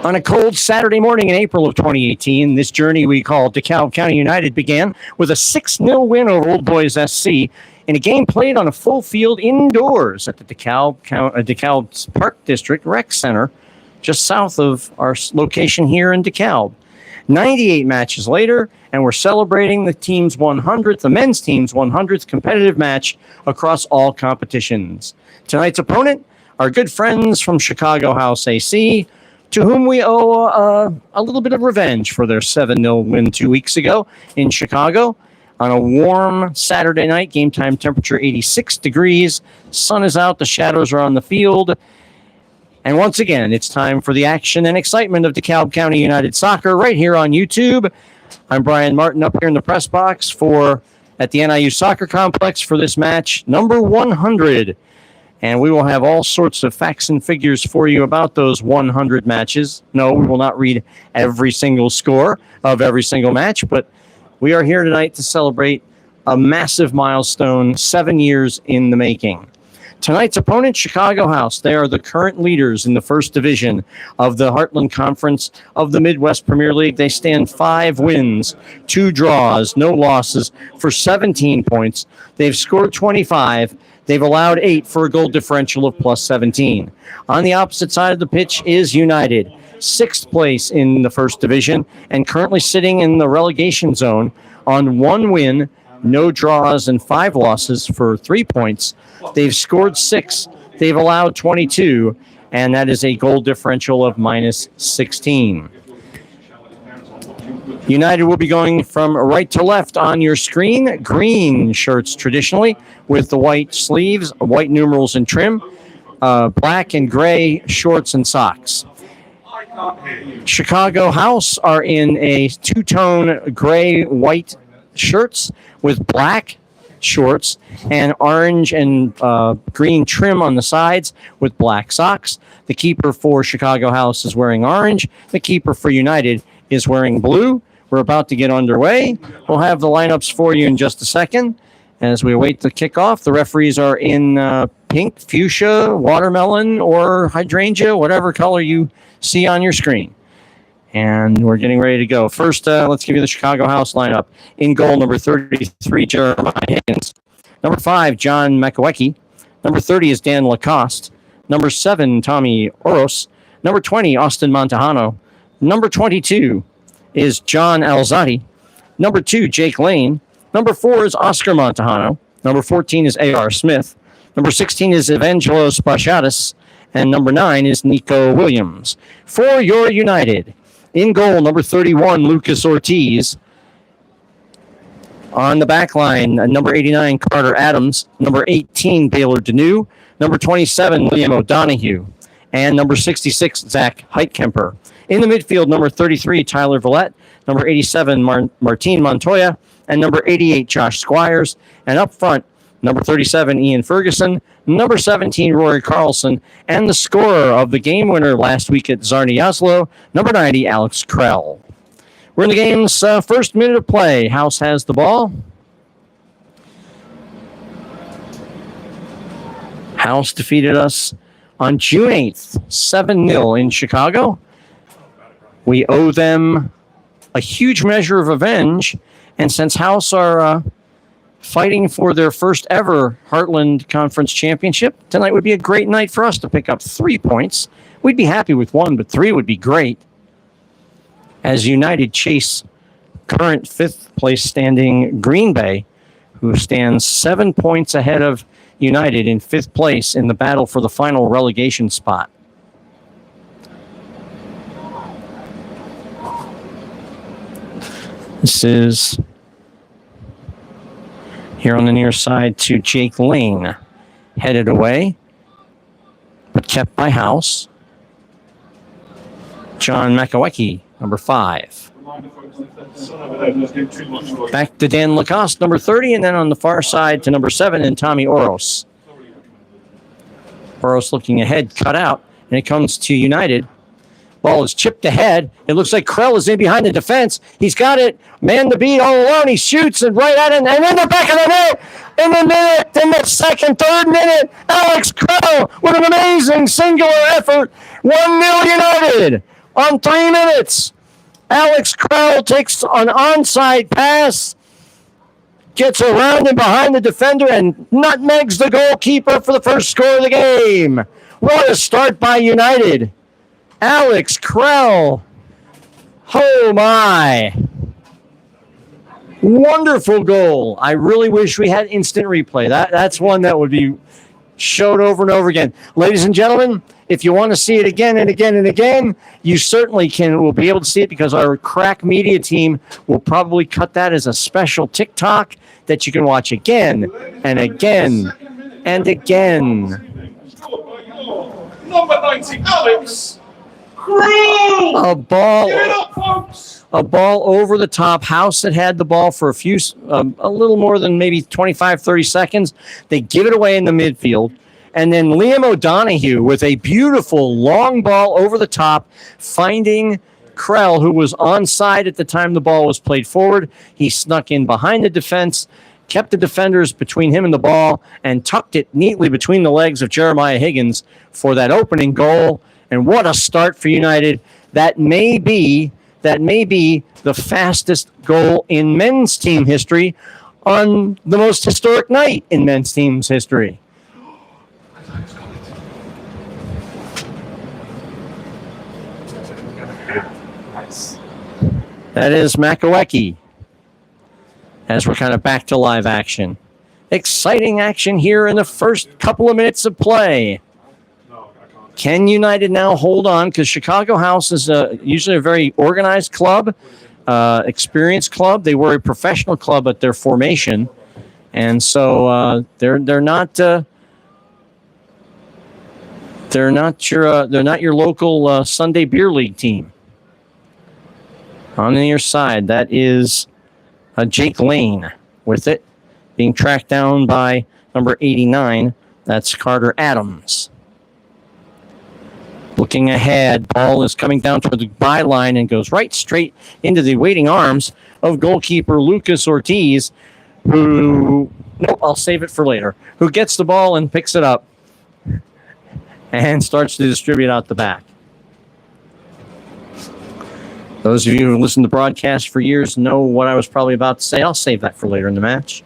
On a cold Saturday morning in April of 2018, this journey we call DeKalb County United began with a 6-0 win over Old Boys SC in a game played on a full field indoors at the DeKalb Park District Rec Center, just south of our location here in DeKalb. 98 matches later, and we're celebrating the men's team's 100th competitive match across all competitions. Tonight's opponent, our good friends from Chicago House AC, to whom we owe a little bit of revenge for their 7-0 win 2 weeks ago in Chicago. On a warm Saturday night, game time temperature 86 degrees. Sun is out, the shadows are on the field. And once again, it's time for the action and excitement of DeKalb County United Soccer right here on YouTube. I'm Brian Martin up here in the press box at the NIU Soccer Complex for this match, number 100. And we will have all sorts of facts and figures for you about those 100 matches. No, we will not read every single score of every single match, but we are here tonight to celebrate a massive milestone, 7 years in the making. Tonight's opponent, Chicago House. They are the current leaders in the first division of the Heartland Conference of the Midwest Premier League. They stand 5 wins, 2 draws, no losses for 17 points. They've scored 25. They've allowed 8 for a goal differential of plus 17. On the opposite side of the pitch is United, 6th place in the first division and currently sitting in the relegation zone on 1 win, no draws, and 5 losses for 3 points. They've scored 6. They've allowed 22, and that is a goal differential of minus 16. United will be going from right to left on your screen. Green shirts traditionally with the white sleeves, white numerals and trim, black and gray shorts and socks. Chicago House are in a 2-tone gray-white shirts with black shorts and orange and green trim on the sides with black socks. The keeper for Chicago House is wearing orange. The keeper for United is wearing blue. We're about to get underway. We'll have the lineups for you in just a second. As we await the kickoff, the referees are in pink, fuchsia, watermelon, or hydrangea, whatever color you see on your screen. And we're getting ready to go. First, let's give you the Chicago House lineup. In goal, number 33, Jeremiah Higgins. Number 5, John Makawecki. Number 30 is Dan Lacoste. Number 7, Tommy Oros. Number 20, Austin Montejano. Number 22 is John Alzati. Number 2, Jake Lane. Number 4 is Oscar Montejano. Number 14 is A.R. Smith. Number 16 is Evangelos Pachatis. And number 9 is Nico Williams. For your United, in goal, number 31, Lucas Ortiz. On the back line, number 89, Carter Adams. Number 18, Baylor Deneau. Number 27, Liam O'Donoghue. And number 66, Zach Heitkemper. In the midfield, number 33, Tyler Villette. Number 87, Martin Montoya. And number 88, Josh Squires. And up front, number 37, Ian Ferguson. Number 17, Rory Carlson. And the scorer of the game winner last week at Zarni Oslo, number 90, Alex Krehl. We're in the game's first minute of play. House has the ball. House defeated us on June 8th, 7-0 in Chicago. We owe them a huge measure of revenge, and since House are fighting for their first ever Heartland Conference Championship, tonight would be a great night for us to pick up 3 points. We'd be happy with 1, but 3 would be great. As United chase current 5th place standing Green Bay, who stands 7 points ahead of United in 5th place in the battle for the final relegation spot. This is here on the near side to Jake Lane, headed away, but kept by House. John Makawecki, number 5. Back to Dan Lacoste, number 30, and then on the far side to number 7 and Tommy Oros. Oros looking ahead, cut out, and it comes to United. Ball is chipped ahead. It looks like Krehl is in behind the defense. He's got it. Man to beat all alone. He shoots and right at it. And in the back of the net, in the second, third minute, Alex Krehl with an amazing singular effort. 1-0 United. on 3 minutes. Alex Krehl takes an onside pass, gets around and behind the defender, and nutmegs the goalkeeper for the first score of the game. What a start by United. Alex Krehl. Oh, my. Wonderful goal. I really wish we had instant replay. That's one that would be showed over and over again. Ladies and gentlemen, if you want to see it again and again and again, you certainly will be able to see it because our crack media team will probably cut that as a special TikTok that you can watch again and again and again. Number 90, Alex Krehl. A ball over the top. House that had the ball for a little more than maybe 25, 30 seconds. They give it away in the midfield. And then Liam O'Donoghue with a beautiful long ball over the top, finding Krehl, who was onside at the time the ball was played forward. He snuck in behind the defense, kept the defenders between him and the ball, and tucked it neatly between the legs of Jeremiah Higgins for that opening goal. And what a start for United. That may be the fastest goal in men's team history on the most historic night in men's team's history. That is Makowecki. As we're kind of back to live action. Exciting action here in the first couple of minutes of play. Can United now hold on? Because Chicago House is usually a very organized club, experienced club. They were a professional club at their formation, and so they're not your local Sunday beer league team. On the near side, that is Jake Lane with it, being tracked down by number 89. That's Carter Adams. Looking ahead, ball is coming down toward the byline and goes right straight into the waiting arms of goalkeeper Lucas Ortiz, who I'll save it for later, who gets the ball and picks it up and starts to distribute out the back. Those of you who listened to the broadcast for years know what I was probably about to say. I'll save that for later in the match.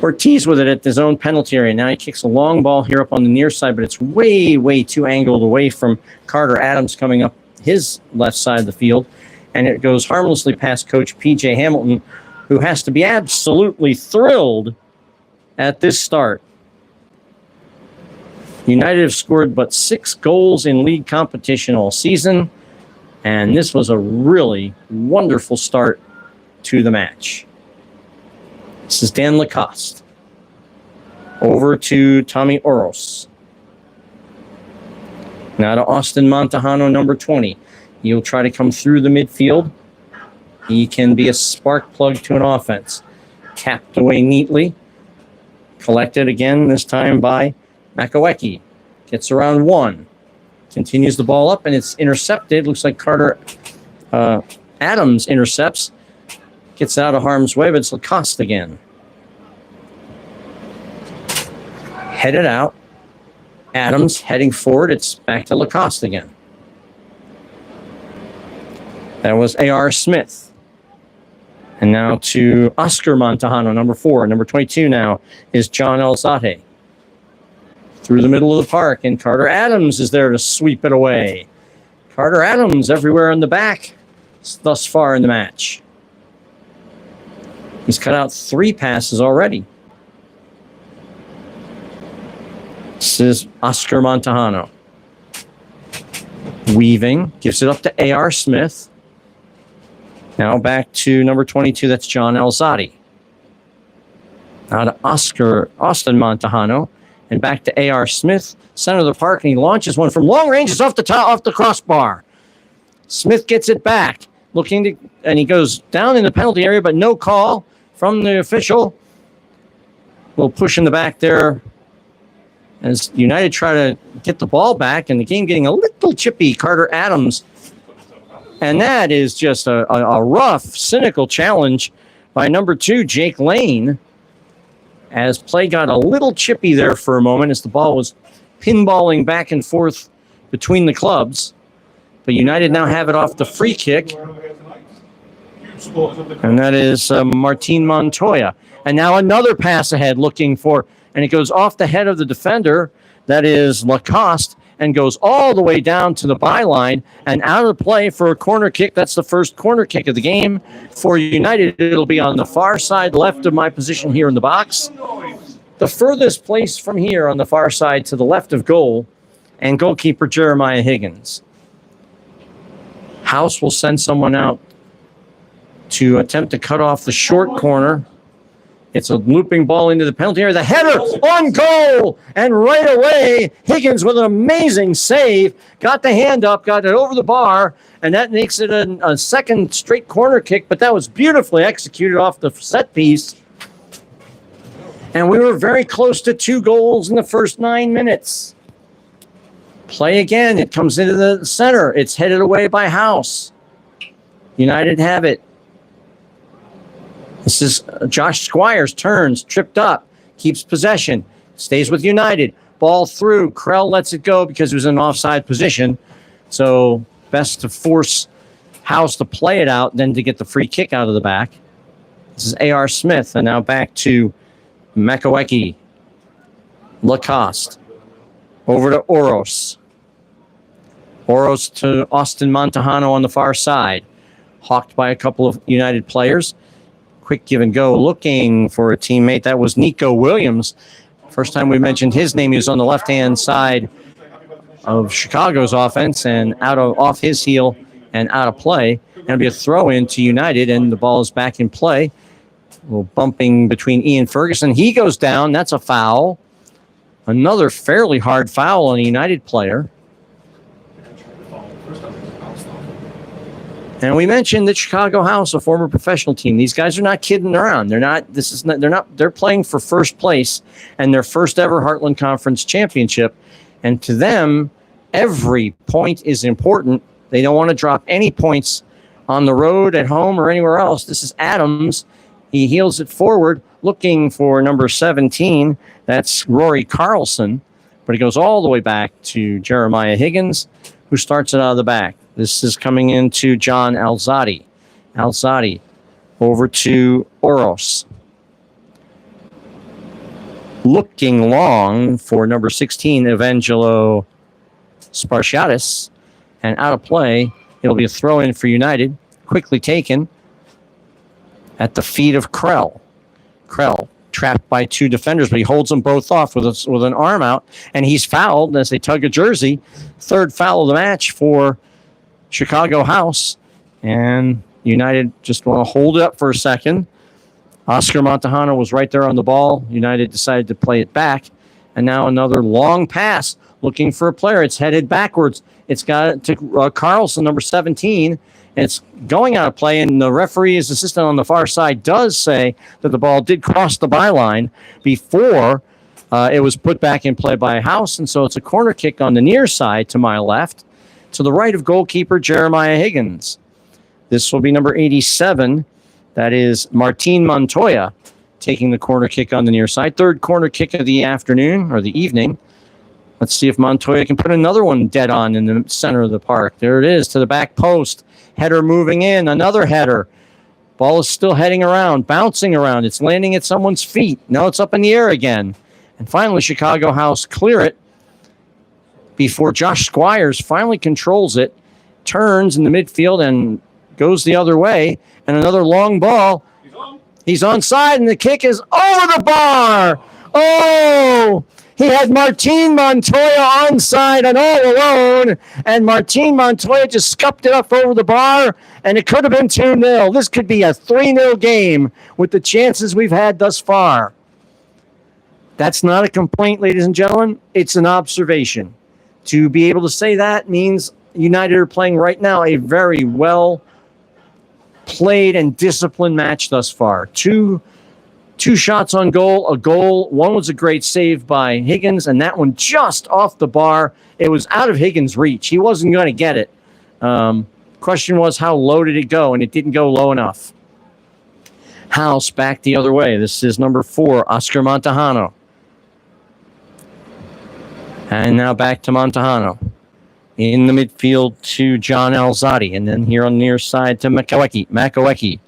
Ortiz with it at his own penalty area. Now he kicks a long ball here up on the near side, but it's way, way too angled away from Carter Adams coming up his left side of the field. And it goes harmlessly past Coach P.J. Hamilton, who has to be absolutely thrilled at this start. United have scored but 6 goals in league competition all season. And this was a really wonderful start to the match. This is Dan Lacoste. Over to Tommy Oros. Now to Austin Montejano, number 20. He'll try to come through the midfield. He can be a spark plug to an offense. Capped away neatly. Collected again, this time by Makowecki. Gets around 1. Continues the ball up, and it's intercepted. Looks like Carter Adams intercepts. Gets out of harm's way, but it's Lacoste again. Headed out. Adams heading forward. It's back to Lacoste again. That was A.R. Smith. And now to Oscar Montejano, number 4. Number 22 now is John Alzate. Through the middle of the park, and Carter Adams is there to sweep it away. Carter Adams everywhere in the back thus far in the match. He's cut out 3 passes already. This is Oscar Montejano. Weaving, gives it up to A.R. Smith. Now back to number 22, that's John Alzate. Now to Austin Montejano. And back to A.R. Smith, center of the park, and he launches one from long range. It's off the crossbar. Smith gets it back, and he goes down in the penalty area, but no call from the official. We'll push in the back there as United try to get the ball back, and the game getting a little chippy. Carter Adams, and that is just a rough, cynical challenge by number 2, Jake Lane. As play got a little chippy there for a moment as the ball was pinballing back and forth between the clubs. But United now have it off the free kick. And that is Martin Montoya. And now another pass ahead looking for, and it goes off the head of the defender. That is Lacoste, and goes all the way down to the byline and out of the play for a corner kick. That's the first corner kick of the game for United. It'll be on the far side left of my position here in the box. The furthest place from here on the far side to the left of goal, and goalkeeper Jeremiah Higgins. House will send someone out to attempt to cut off the short corner. It's a looping ball into the penalty area. The header on goal. And right away, Higgins with an amazing save. Got the hand up, got it over the bar, and that makes it a second straight corner kick, but that was beautifully executed off the set piece. And we were very close to 2 goals in the first 9 minutes. Play again. It comes into the center. It's headed away by House. United have it. This is Josh Squires, turns, tripped up, keeps possession, stays with United. Ball through. Krehl lets it go because it was in an offside position. So best to force House to play it out than to get the free kick out of the back. This is A.R. Smith, and now back to Mekaweki. Lacoste. Over to Oros. Oros to Austin Montejano on the far side. Hawked by a couple of United players. Quick give and go looking for a teammate. That was Nico Williams. First time we mentioned his name, he was on the left-hand side of Chicago's offense and off his heel and out of play. And it'll be a throw-in to United, and the ball is back in play. A little bumping between Ian Ferguson. He goes down. That's a foul. Another fairly hard foul on a United player. And we mentioned that Chicago House, a former professional team. These guys are not kidding around. They're playing for first place and their first ever Heartland Conference championship. And to them, every point is important. They don't want to drop any points on the road, at home, or anywhere else. This is Adams. He heels it forward, looking for number 17. That's Rory Carlson. But it goes all the way back to Jeremiah Higgins, who starts it out of the back. This is coming into John Alzadi. Alzadi over to Oros. Looking long for number 16, Evangelo Spartiatis. And out of play, it'll be a throw-in for United. Quickly taken at the feet of Krehl. Krehl trapped by 2 defenders, but he holds them both off with an arm out, and he's fouled as they tug a jersey. 3rd foul of the match for Chicago House, and United just want to hold it up for a second. Oscar Montejano was right there on the ball. United decided to play it back, and now another long pass looking for a player. It's headed backwards. It's got to Carlson, number 17. It's going out of play, and the referee's assistant on the far side does say that the ball did cross the byline before it was put back in play by House, and so it's a corner kick on the near side to my left, to the right of goalkeeper Jeremiah Higgins. This will be number 87. That is Martin Montoya taking the corner kick on the near side. 3rd corner kick of the afternoon or the evening. Let's see if Montoya can put another one dead on in the center of the park. There it is, to the back post. Header moving in, another header. Ball is still heading around, bouncing around. It's landing at someone's feet. Now it's up in the air again. And finally, Chicago House clear it before Josh Squires finally controls it, turns in the midfield and goes the other way. And another long ball. He's onside, and the kick is over the bar. Oh! He had Martin Montoya onside and all alone, and Martin Montoya just scupped it up over the bar, and it could have been 2-0. This could be a 3-0 game with the chances we've had thus far. That's not a complaint, ladies and gentlemen. It's an observation. To be able to say that means United are playing right now a very well played and disciplined match thus far. Two shots on goal, a goal. One was a great save by Higgins, and that one just off the bar. It was out of Higgins' reach. He wasn't going to get it. Question was, how low did it go? And it didn't go low enough. House back the other way. This is number 4, Oscar Montejano. And now back to Montejano. In the midfield to John Alzadi. And then here on the near side to Makaweki.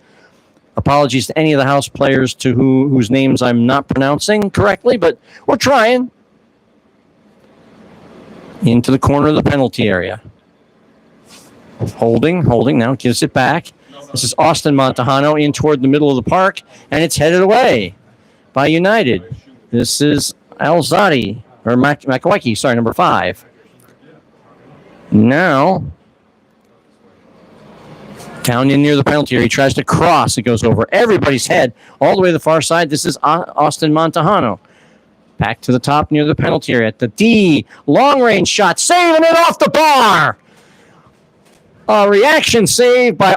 Apologies to any of the house players to whose names I'm not pronouncing correctly, but we're trying. Into the corner of the penalty area. Holding, now gives it back. This is Austin Montejano in toward the middle of the park, and it's headed away by United. This is Alzadi, or Makaweki, sorry, number 5. Now, down in near the penalty area, he tries to cross. It goes over everybody's head all the way to the far side. This is Austin Montejano. Back to the top near the penalty area at the D. Long-range shot, saving it off the bar. A reaction save by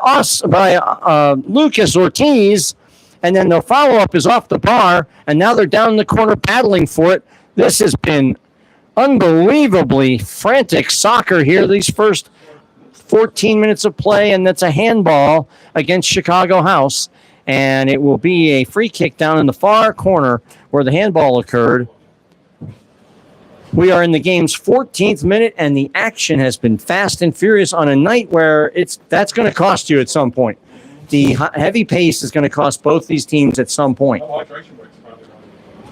Lucas Ortiz. And then the follow-up is off the bar. And now they're down in the corner battling for it. This has been unbelievably frantic soccer here these first 14 minutes of play, and that's a handball against Chicago House, and it will be a free kick down in the far corner where the handball occurred. We are in the game's 14th minute, and the action has been fast and furious on a night where that's going to cost you at some point. The heavy pace is going to cost both these teams at some point.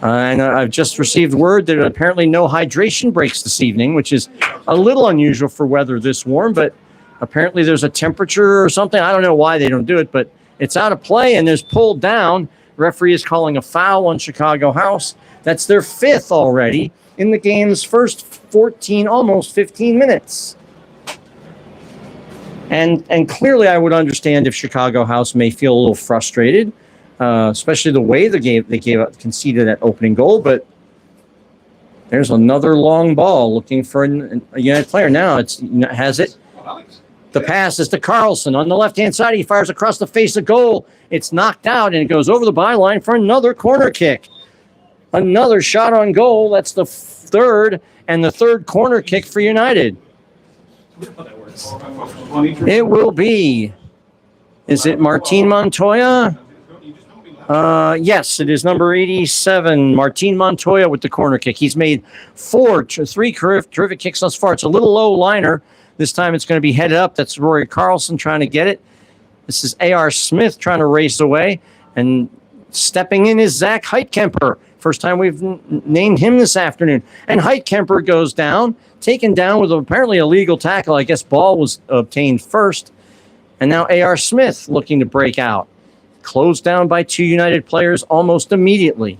And I've just received word that apparently no hydration breaks this evening, which is a little unusual for weather this warm, but apparently there's a temperature or something. I don't know why they don't do it, but it's out of play and there's pulled down. Referee is calling a foul on Chicago House. That's their 5th already in the game's first 14, almost 15 minutes. And clearly I would understand if Chicago House may feel a little frustrated, especially the way they conceded that opening goal. But there's another long ball looking for a United player. Now has it. The pass is to Carlson on the left-hand side. He fires across the face of goal. It's knocked out, and it goes over the byline for another corner kick. Another shot on goal. That's the third corner kick for United. It will be. Is it Martin Montoya? Yes, it is number 87, Martin Montoya with the corner kick. He's made 3 terrific kicks thus far. It's a little low liner. This time it's going to be headed up. That's Rory Carlson trying to get it. This is A.R. Smith trying to race away. And stepping in is Zach Heitkemper. First time we've named him this afternoon. And Heitkemper goes down, taken down with apparently a legal tackle. I guess ball was obtained first. And now A.R. Smith looking to break out. Closed down by 2 United players almost immediately.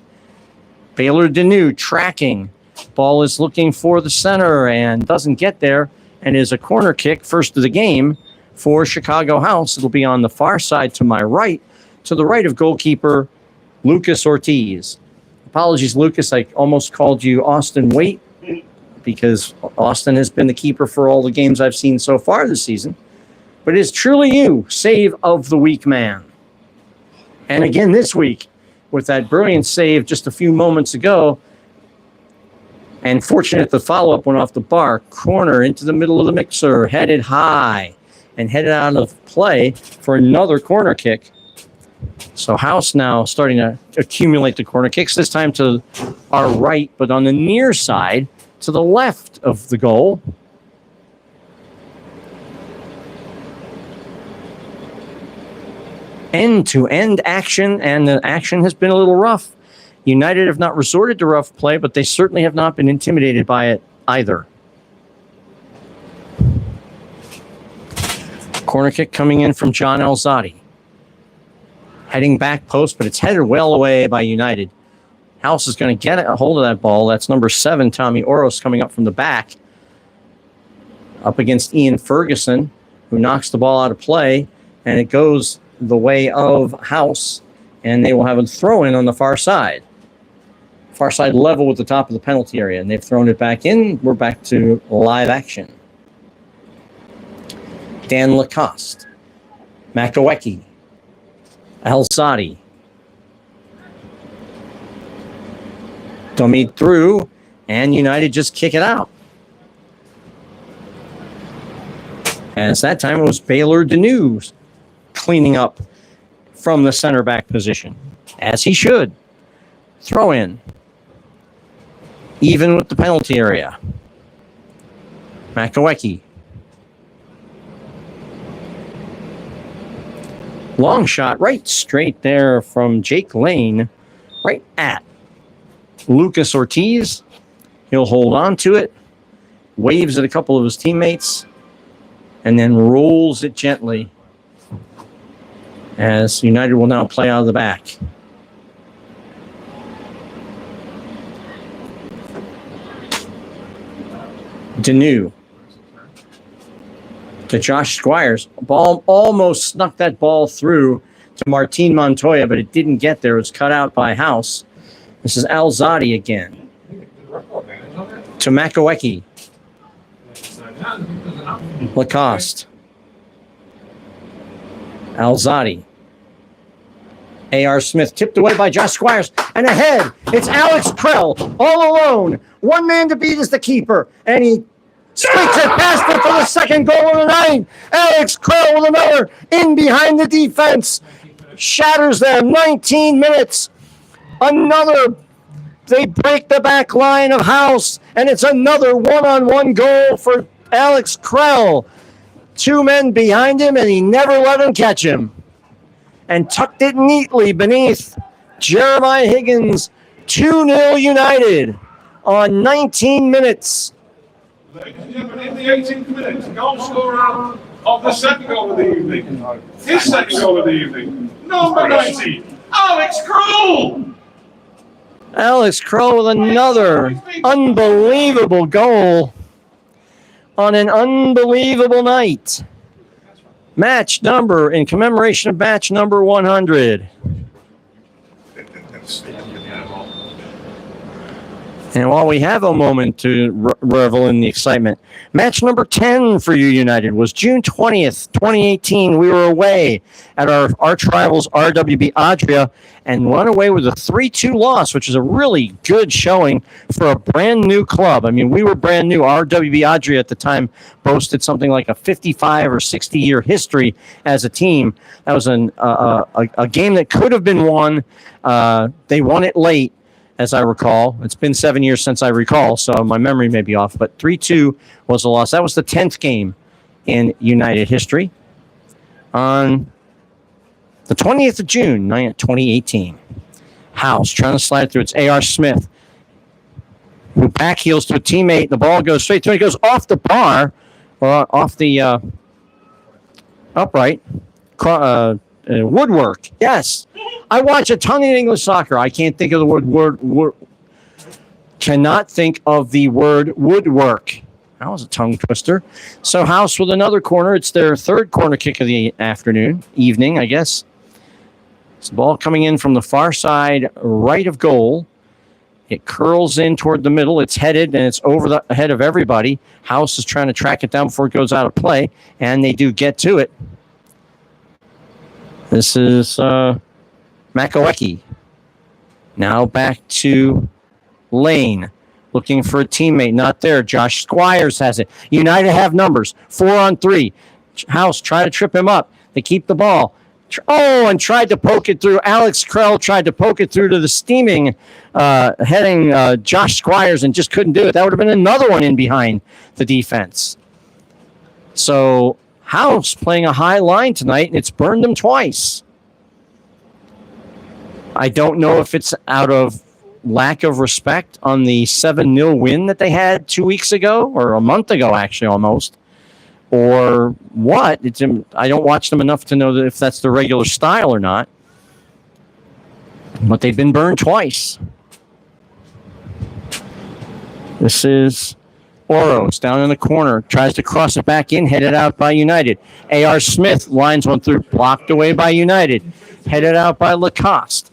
Baylor Deneau tracking. Ball is looking for the center and doesn't get there. And is a corner kick, first of the game, for Chicago House. It'll be on the far side to my right, to the right of goalkeeper Lucas Ortiz. Apologies, Lucas. I almost called you Austin Waite because Austin has been the keeper for all the games I've seen so far this season. But it is truly you, save of the week man. And again this week, with that brilliant save just a few moments ago, and fortunate the follow-up went off the bar, corner into the middle of the mixer, headed high, and headed out of play for another corner kick. So House now starting to accumulate the corner kicks, this time to our right, but on the near side, to the left of the goal. End-to-end action, and the action has been a little rough. United have not resorted to rough play, but they certainly have not been intimidated by it either. Corner kick coming in from John Alzadi. Heading back post, but it's headed well away by United. House is going to get a hold of that ball. That's number 7, Tommy Oros, coming up from the back. Up against Ian Ferguson, who knocks the ball out of play, and it goes the way of House, and they will have a throw-in on the far side. Far side level with the top of the penalty area, and they've thrown it back in. We're back to live action. Dan Lacoste, Makaweki, Alzadi. Dummied through, and United just kick it out. As that time it was Baylor Deneau cleaning up from the center back position, as he should. Throw in. Even with the penalty area. Makaweki Long shot right straight there from Jake Lane, right at Lucas Ortiz. He'll hold on to it, waves at a couple of his teammates, and then rolls it gently as United will now play out of the back. Danu to Josh Squires. Ball almost snuck that ball through to Martin Montoya, but it didn't get there. It was cut out by House. This is Alzadi again. To Makowecki. Lacoste. Alzadi. A.R. Smith tipped away by Josh Squires. And ahead, it's Alex Krehl all alone. One man to beat is the keeper. And he squeaks it past it for the second goal of the night. Alex Krehl with another in behind the defense. Shatters them. 19 minutes. Another. They break the back line of House. And it's another one-on-one goal for Alex Krehl. Two men behind him, and he never let him catch him. And tucked it neatly beneath Jeremiah Higgins. 2-0 United on 19 minutes. Ladies and gentlemen, in the 18th minute, goal scorer of the second goal of the evening. His second goal of the evening. Number 90, Alex Krehl. Alex Krehl with another unbelievable goal on an unbelievable night. Match number, in commemoration of match number 100. And while we have a moment to revel in the excitement, match number 10 for you United was June 20th, 2018. We were away at our arch rivals RWB Adria and went away with a 3-2 loss, which is a really good showing for a brand new club. I mean, we were brand new. RWB Adria at the time boasted something like a 55 or 60 year history as a team. That was a game that could have been won. They won it late, as I recall. It's been 7 years since I recall, so my memory may be off, but 3-2 was a loss. That was the 10th game in United history on the 20th of June, 2018. House trying to slide through. It's A.R. Smith, who back heels to a teammate. The ball goes straight through. It goes off the bar, or off the upright. Woodwork. Yes. I watch a ton of English soccer. I can't think of the word cannot think of the word woodwork. That was a tongue twister. So House with another corner. It's their third corner kick of the evening, I guess. It's the ball coming in from the far side right of goal. It curls in toward the middle. It's headed, and it's over the head of everybody. House is trying to track it down before it goes out of play, and they do get to it. This is Makowecki. Now back to Lane. Looking for a teammate. Not there. Josh Squires has it. United have numbers. 4-on-3. House try to trip him up. They keep the ball. And tried to poke it through. Alex Krehl tried to poke it through to the steaming, heading Josh Squires and just couldn't do it. That would have been another one in behind the defense. So House playing a high line tonight, and it's burned them twice. I don't know if it's out of lack of respect on the 7-0 win that they had 2 weeks ago, or a month ago, actually, almost, or what. I don't watch them enough to know that if that's the regular style or not. But they've been burned twice. This is Oros down in the corner, tries to cross it back in, headed out by United. A.R. Smith lines one through, blocked away by United, headed out by Lacoste.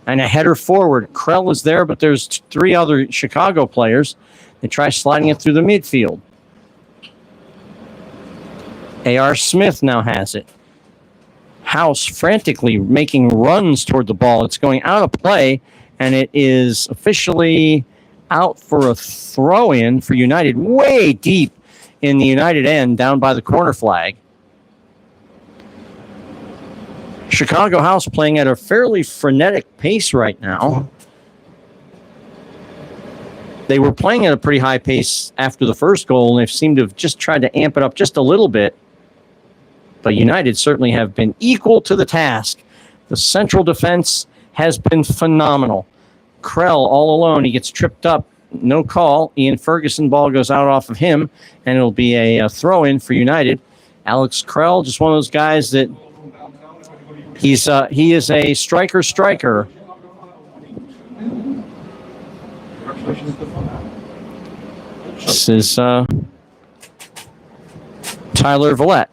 And a header forward. Krehl is there, but there's three other Chicago players. They try sliding it through the midfield. A.R. Smith now has it. House frantically making runs toward the ball. It's going out of play, and it is officially out for a throw-in for United, way deep in the United end, down by the corner flag. Chicago House playing at a fairly frenetic pace right now. They were playing at a pretty high pace after the first goal, and they seemed to have just tried to amp it up just a little bit. But United certainly have been equal to the task. The central defense has been phenomenal. Krehl all alone. He gets tripped up. No call. Ian Ferguson ball goes out off of him, and it'll be a throw-in for United. Alex Krehl, just one of those guys that he is a striker. This is Tyler Villette.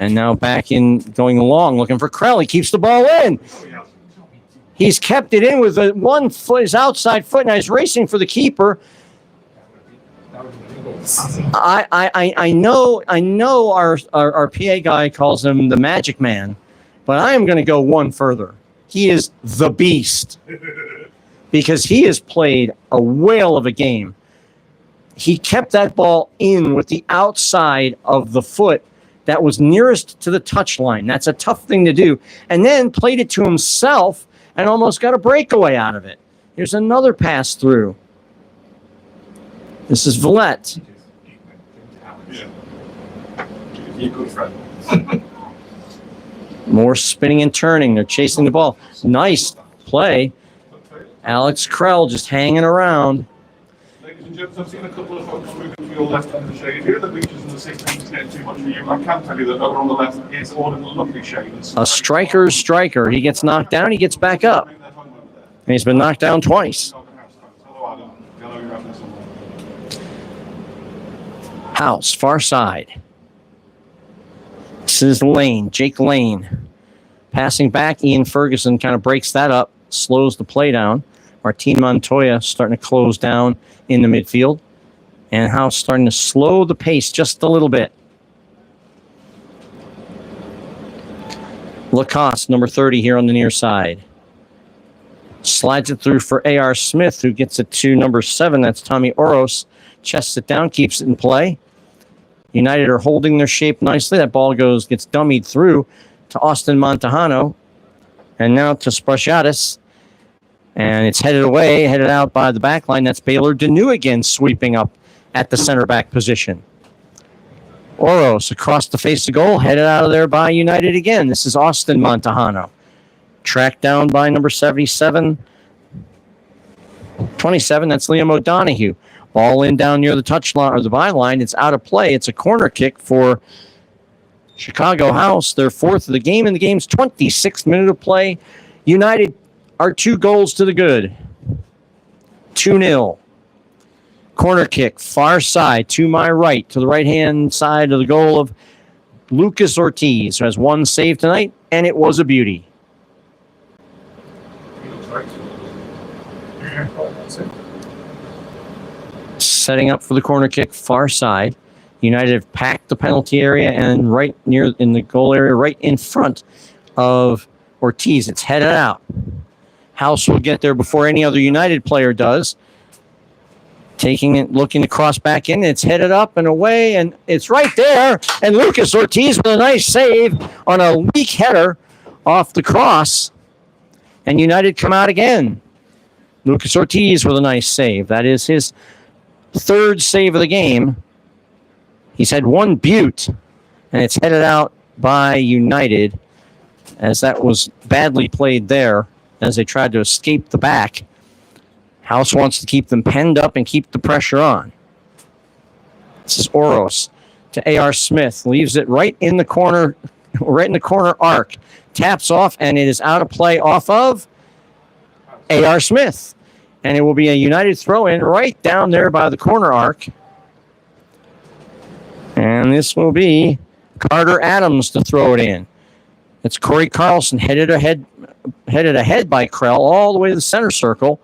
And now back in, going along, looking for Krehl. He keeps the ball in. He's kept it in with one foot, his outside foot, and he's racing for the keeper. I know our PA guy calls him the Magic Man, but I am going to go one further. He is the beast because he has played a whale of a game. He kept that ball in with the outside of the foot that was nearest to the touch line. That's a tough thing to do. And then played it to himself and almost got a breakaway out of it. Here's another pass through. This is Villette. More spinning and turning. They're chasing the ball. Nice play. Alex Krehl just hanging around. Ladies and gents, I've seen a couple of folks moving to your left hand shade here. The beaches and the 16 is getting too much for you. I can tell you that over on the left is all in the lovely shade. A striker's striker. He gets knocked down, he gets back up. And he's been knocked down twice. House, far side. This is Lane, Jake Lane. Passing back, Ian Ferguson kind of breaks that up, slows the play down. Martin Montoya starting to close down in the midfield. And House starting to slow the pace just a little bit. Lacoste, number 30 here on the near side. Slides it through for A.R. Smith, who gets it to number 7. That's Tommy Oros. Chests it down, keeps it in play. United are holding their shape nicely. That ball gets dummied through to Austin Montejano. And now to Sprashatis. And it's headed out by the back line. That's Baylor Deneau again sweeping up at the center back position. Oros across the face of goal, headed out of there by United again. This is Austin Montejano. Tracked down by number 27. 27, that's Liam O'Donoghue. Ball in down near the touchline or the byline. It's out of play. It's a corner kick for Chicago House. Their fourth of the game in the game's 26th minute of play. United are 2 goals to the good. 2-0. Corner kick, far side, to my right, to the right-hand side of the goal of Lucas Ortiz, who has 1 save tonight, and it was a beauty. Setting up for the corner kick, far side. United have packed the penalty area and right near in the goal area, right in front of Ortiz. It's headed out. House will get there before any other United player does. Taking it, looking to cross back in. It's headed up and away, and it's right there. And Lucas Ortiz with a nice save on a weak header off the cross. And United come out again. Lucas Ortiz with a nice save. That is his 3rd save of the game. He's had 1 beaut, and it's headed out by United as that was badly played there as they tried to escape the back. House wants to keep them penned up and keep the pressure on. This is Oros to A.R. Smith. Leaves it right in the corner arc. Taps off, and it is out of play off of A.R. Smith. And it will be a United throw-in right down there by the corner arc. And this will be Carter Adams to throw it in. It's Corey Carlson headed ahead by Krehl all the way to the center circle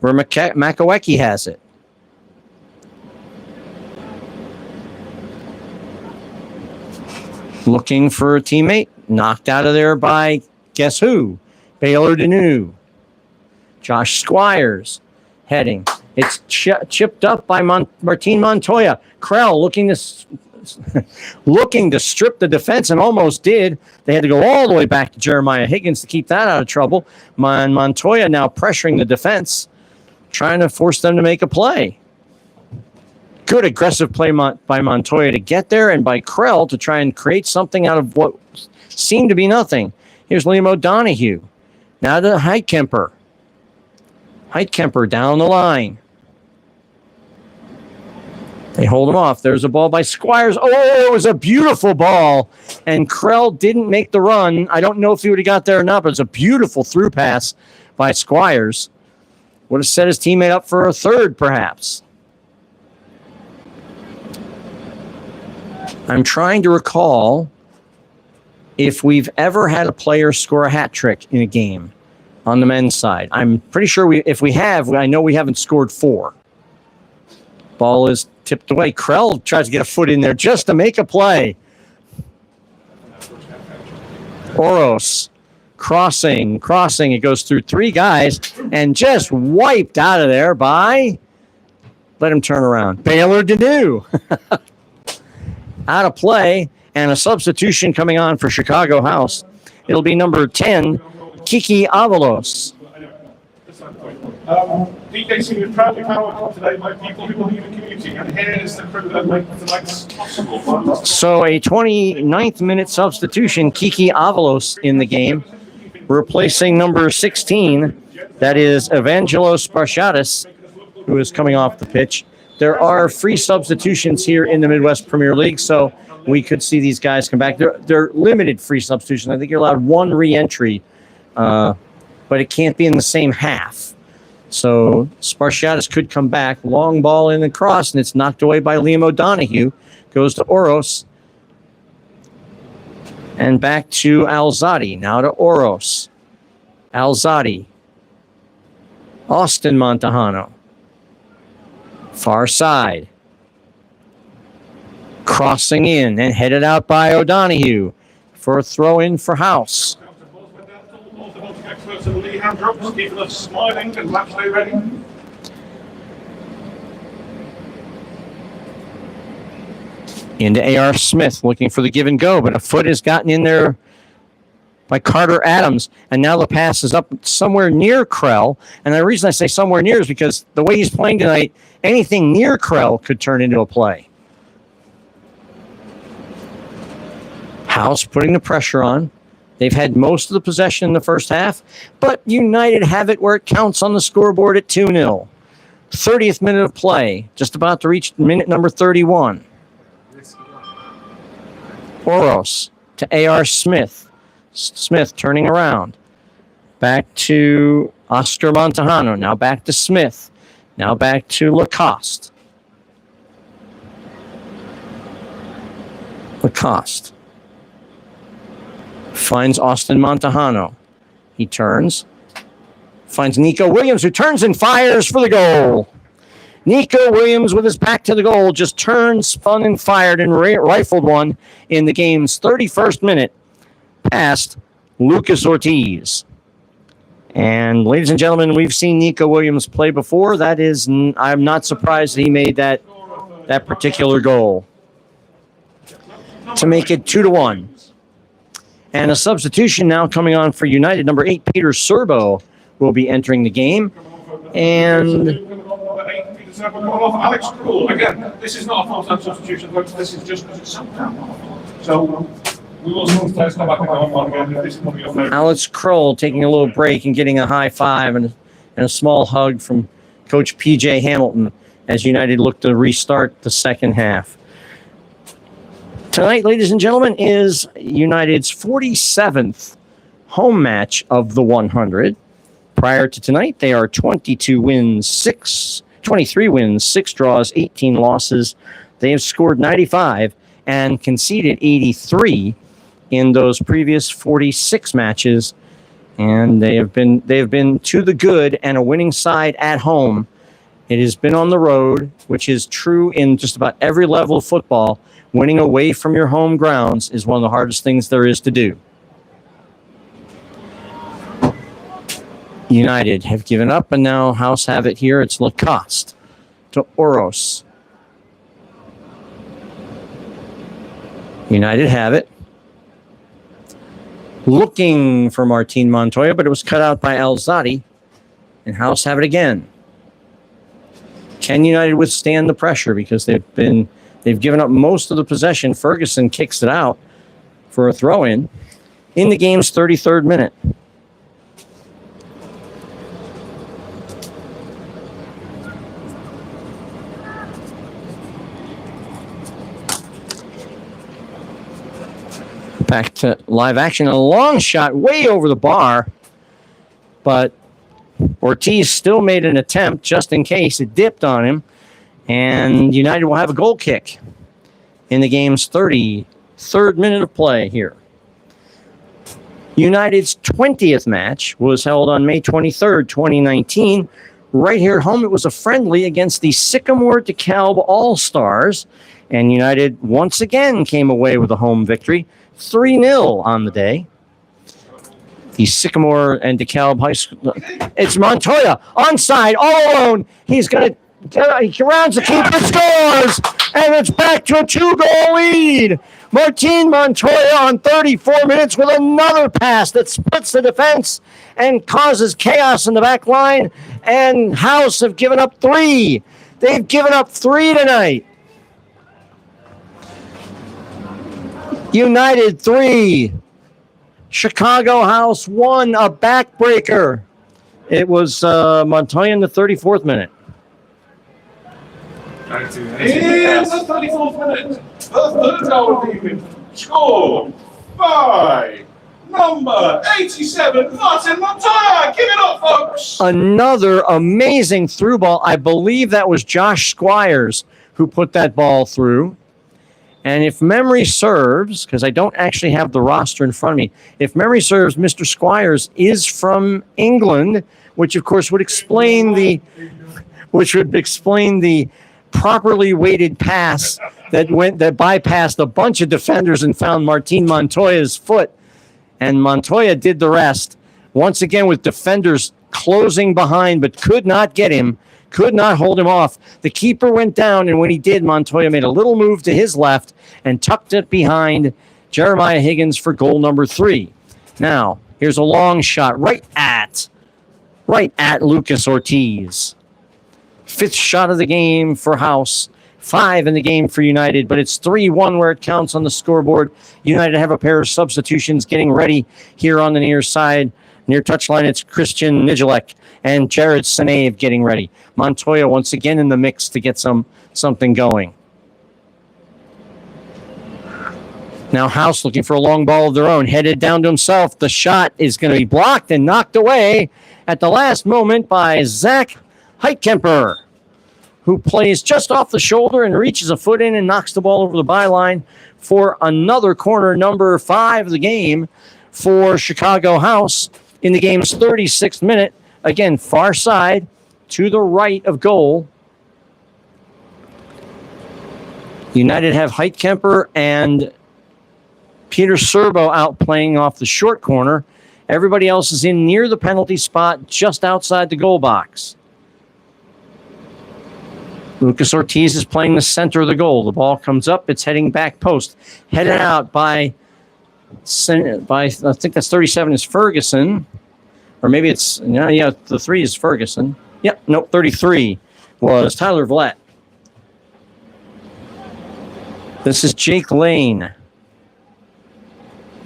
where Makawecki has it. Looking for a teammate. Knocked out of there by guess who? Baylor Deneau. Josh Squires heading. It's chipped up by Martin Montoya. Krehl looking to strip the defense and almost did. They had to go all the way back to Jeremiah Higgins to keep that out of trouble. Montoya now pressuring the defense, trying to force them to make a play. Good aggressive play by Montoya to get there, and by Krehl to try and create something out of what seemed to be nothing. Here's Liam O'Donoghue. Now to Heitkamper. Heitkamper down the line. They hold him off. There's a ball by Squires. Oh, it was a beautiful ball. And Krehl didn't make the run. I don't know if he would have got there or not, but it's a beautiful through pass by Squires. Would have set his teammate up for a third, perhaps. I'm trying to recall if we've ever had a player score a hat trick in a game on the men's side. I'm pretty sure if we have, I know we haven't scored 4. Ball is tipped away. Krehl tries to get a foot in there just to make a play. Oros crossing. It goes through 3 guys and just wiped out of there by, let him turn around, Baylor Deneau. Out of play, and a substitution coming on for Chicago House. It'll be number 10, Kiki Avalos. DKCU is proudly powered today by people who believe in community, and here is the crew that make tonight's possible. So a 29th minute substitution, Kiki Avalos in the game, replacing number 16, that is Evangelos Spartiatis, who is coming off the pitch. There are free substitutions here in the Midwest Premier League, so we could see these guys come back. They're limited free substitutions. I think you're allowed 1 re-entry, but it can't be in the same half. So Spartiatis could come back. Long ball in the cross, and it's knocked away by Liam O'Donoghue. Goes to Oros. And back to Alzadi. Now to Oros. Alzadi. Austin Montahano. Far side. Crossing in and headed out by O'Donoghue for a throw in for House. Experts in the league hand drops, keeping us smiling and match day ready. Into A.R. Smith looking for the give and go, but a foot has gotten in there by Carter Adams, and now the pass is up somewhere near Krehl. And the reason I say somewhere near is because the way he's playing tonight, anything near Krehl could turn into a play. House putting the pressure on. They've had most of the possession in the first half, but United have it where it counts on the scoreboard at 2-0. 30th minute of play, just about to reach minute number 31. Oros to A.R. Smith. Smith turning around. Back to Oscar Montahano. Now back to Smith. Now back to Lacoste. Lacoste finds Austin Montahano. He turns. Finds Nico Williams, who turns and fires for the goal. Nico Williams, with his back to the goal, just turned, spun, and fired and rifled one in the game's 31st minute past Lucas Ortiz. And ladies and gentlemen, we've seen Nico Williams play before. That is, I'm not surprised he made that particular goal to make it 2-1. And a substitution now coming on for United. Number 8, Peter Serbo, will be entering the game. And Alex Krehl. Again, this is not a full-time substitution, folks. This is just because it's sometime. So we will see players come back and go on again. This is what we got there. Alex Krehl taking a little break and getting a high five and a small hug from Coach P.J. Hamilton as United look to restart the second half. Tonight, ladies and gentlemen, is United's 47th home match of the 100. Prior to tonight, they are 23 wins, 6 draws, 18 losses. They have scored 95 and conceded 83 in those previous 46 matches. And they have been to the good and a winning side at home. It has been on the road, which is true in just about every level of football. Winning away from your home grounds is one of the hardest things there is to do. United have given up, and now House have it here. It's Lacoste to Oros. United have it. Looking for Martin Montoya, but it was cut out by Alzadi. And House have it again. Can United withstand the pressure? Because they've given up most of the possession. Ferguson kicks it out for a throw-in in the game's 33rd minute. Back to live action. A long shot way over the bar, but Ortiz still made an attempt just in case. It dipped on him, and United will have a goal kick in the game's 33rd minute of play here. United's 20th match was held on May 23rd, 2019. Right here at home, it was a friendly against the Sycamore DeKalb All-Stars, and United once again came away with a home victory, 3-0 on the day. The Sycamore and DeKalb High School. It's Montoya onside, all alone. He's going to he rounds the keeper, scores, and it's back to a 2-goal lead. Martin Montoya on 34 minutes with another pass that splits the defense and causes chaos in the back line. And House have given up 3. They've given up 3 tonight. United 3. Chicago House 1, a backbreaker. It was Montoya in the 34th minute. In the 34th minute, the third goal of the evening, scored by number 87, Martin Montoya. Give it up, folks. Another amazing through ball. I believe that was Josh Squires who put that ball through. And if memory serves, because I don't actually have the roster in front of me, if memory serves, Mr. Squires is from England, which of course would explain the properly weighted pass that bypassed a bunch of defenders and found Martin Montoya's foot. And Montoya did the rest. Once again with defenders closing behind, but could not get him, could not hold him off. The keeper went down, and when he did, Montoya made a little move to his left and tucked it behind Jeremiah Higgins for goal number 3. Now, here's a long shot right at Lucas Ortiz. 5th shot of the game for House. 5 in the game for United, but it's 3-1 where it counts on the scoreboard. United have a pair of substitutions getting ready here on the near side. Near touchline, it's Christian Nijelek and Jared Senave getting ready. Montoya once again in the mix to get something going. Now House looking for a long ball of their own, headed down to himself. The shot is going to be blocked and knocked away at the last moment by Zach Heitkemper, who plays just off the shoulder and reaches a foot in and knocks the ball over the byline for another corner, number 5 of the game for Chicago House in the game's 36th minute. Again, far side to the right of goal. United have Heitkemper and Peter Serbo out playing off the short corner. Everybody else is in near the penalty spot, just outside the goal box. Lucas Ortiz is playing the center of the goal. The ball comes up. It's heading back post. Headed out by I think that's 37 is Ferguson. Or maybe it's, the 3 is Ferguson. Yep, nope, 33 was Tyler Vlett. This is Jake Lane.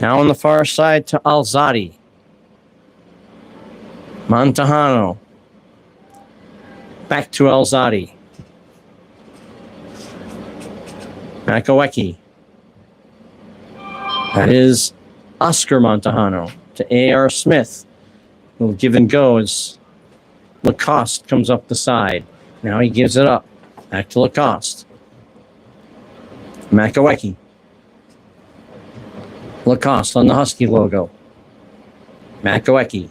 Now on the far side to Alzadi. Montahano. Back to Alzadi. Makowecki. That is Oscar Montahano to A.R. Smith. A little give and go as Lacoste comes up the side. Now he gives it up. Back to Lacoste. Makowecki. Lacoste on the Husky logo. Makowecki.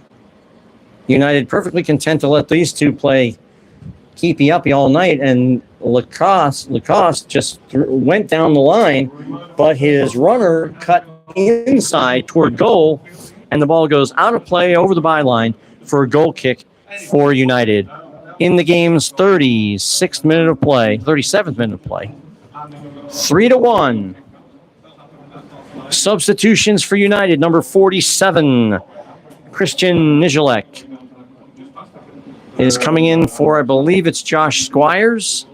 United perfectly content to let these two play keepy-uppy all night, and Lacoste just went down the line, but his runner cut inside toward goal, and the ball goes out of play over the byline for a goal kick for United in the game's 37th minute of play. 3-1. Substitutions for United. Number 47, Christian Nijelek. is coming in for, I believe it's Josh Squires.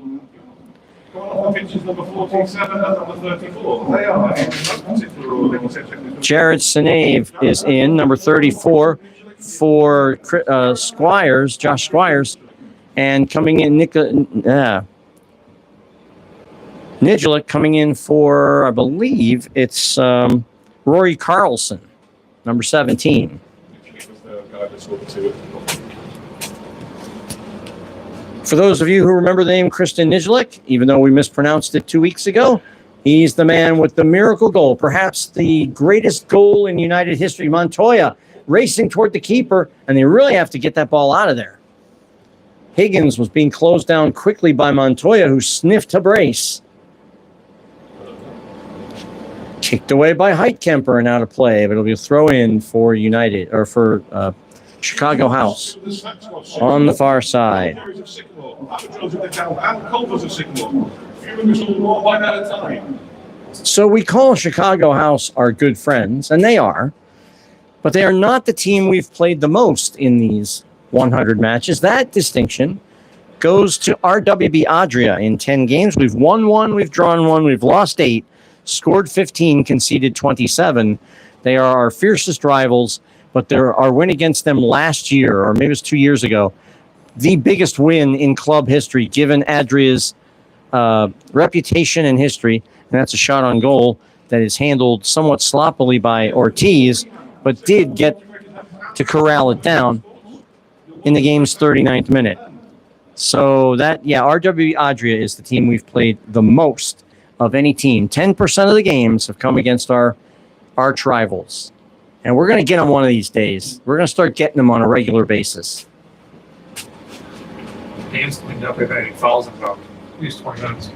Pitches number 47 and number 34. They are in no particular order. Jared Sinave is in, number 34 for Squires, Josh Squires. And coming in, Nijulik coming in for, I believe it's Rory Carlson, number 17. For those of you who remember the name Kristen Nijulik, even though we mispronounced it 2 weeks ago, he's the man with the miracle goal, perhaps the greatest goal in United history. Montoya racing toward the keeper, and they really have to get that ball out of there. Higgins was being closed down quickly by Montoya, who sniffed a brace. Kicked away by Heitkemper and out of play, but it'll be a throw in for United, or for Chicago House on the far side. So we call Chicago House our good friends, and they are, but they are not the team we've played the most in these 100 matches. That distinction goes to RWB Adria in 10 games. We've won 1, we've drawn 1, we've lost 8, scored 15, conceded 27. They are our fiercest rivals, but our win against them last year, or maybe it was 2 years ago, the biggest win in club history, given Adria's reputation and history. And that's a shot on goal that is handled somewhat sloppily by Ortiz, but did get to corral it down in the game's 39th minute. So RWB Adria is the team we've played the most of any team. 10% of the games have come against our arch rivals. And we're going to get them one of these days. We're going to start getting them on a regular basis. Games cleaned up. We've had any fouls in about at least 20 minutes.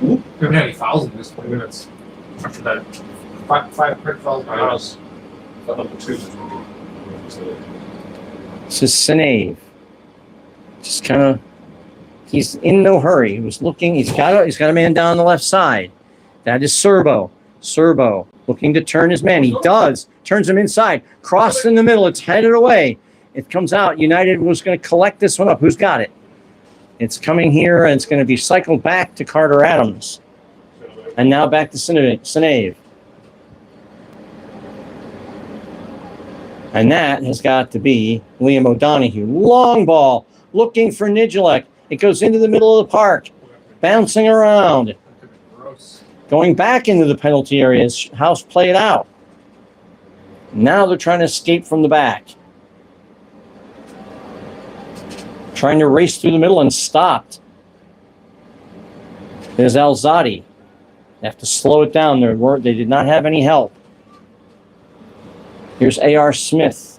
We haven't had any fouls in this 20 minutes. After that, five quick fouls by us. This is Sinave. Just kind of, he's in no hurry. He was looking. He's got a man down the left side. That is Serbo. Serbo looking to turn his man. He does. Turns him inside. Cross in the middle. It's headed away. It comes out. United was going to collect this one up. Who's got it? It's coming here, and it's going to be cycled back to Carter Adams. And now back to Sinave. And that has got to be Liam O'Donoghue. Long ball. Looking for Nijulik. It goes into the middle of the park. Bouncing around. Going back into the penalty area as House played out. Now they're trying to escape from the back. Trying to race through the middle and stopped. There's Alzadi. They have to slow it down. They did not have any help. Here's A.R. Smith.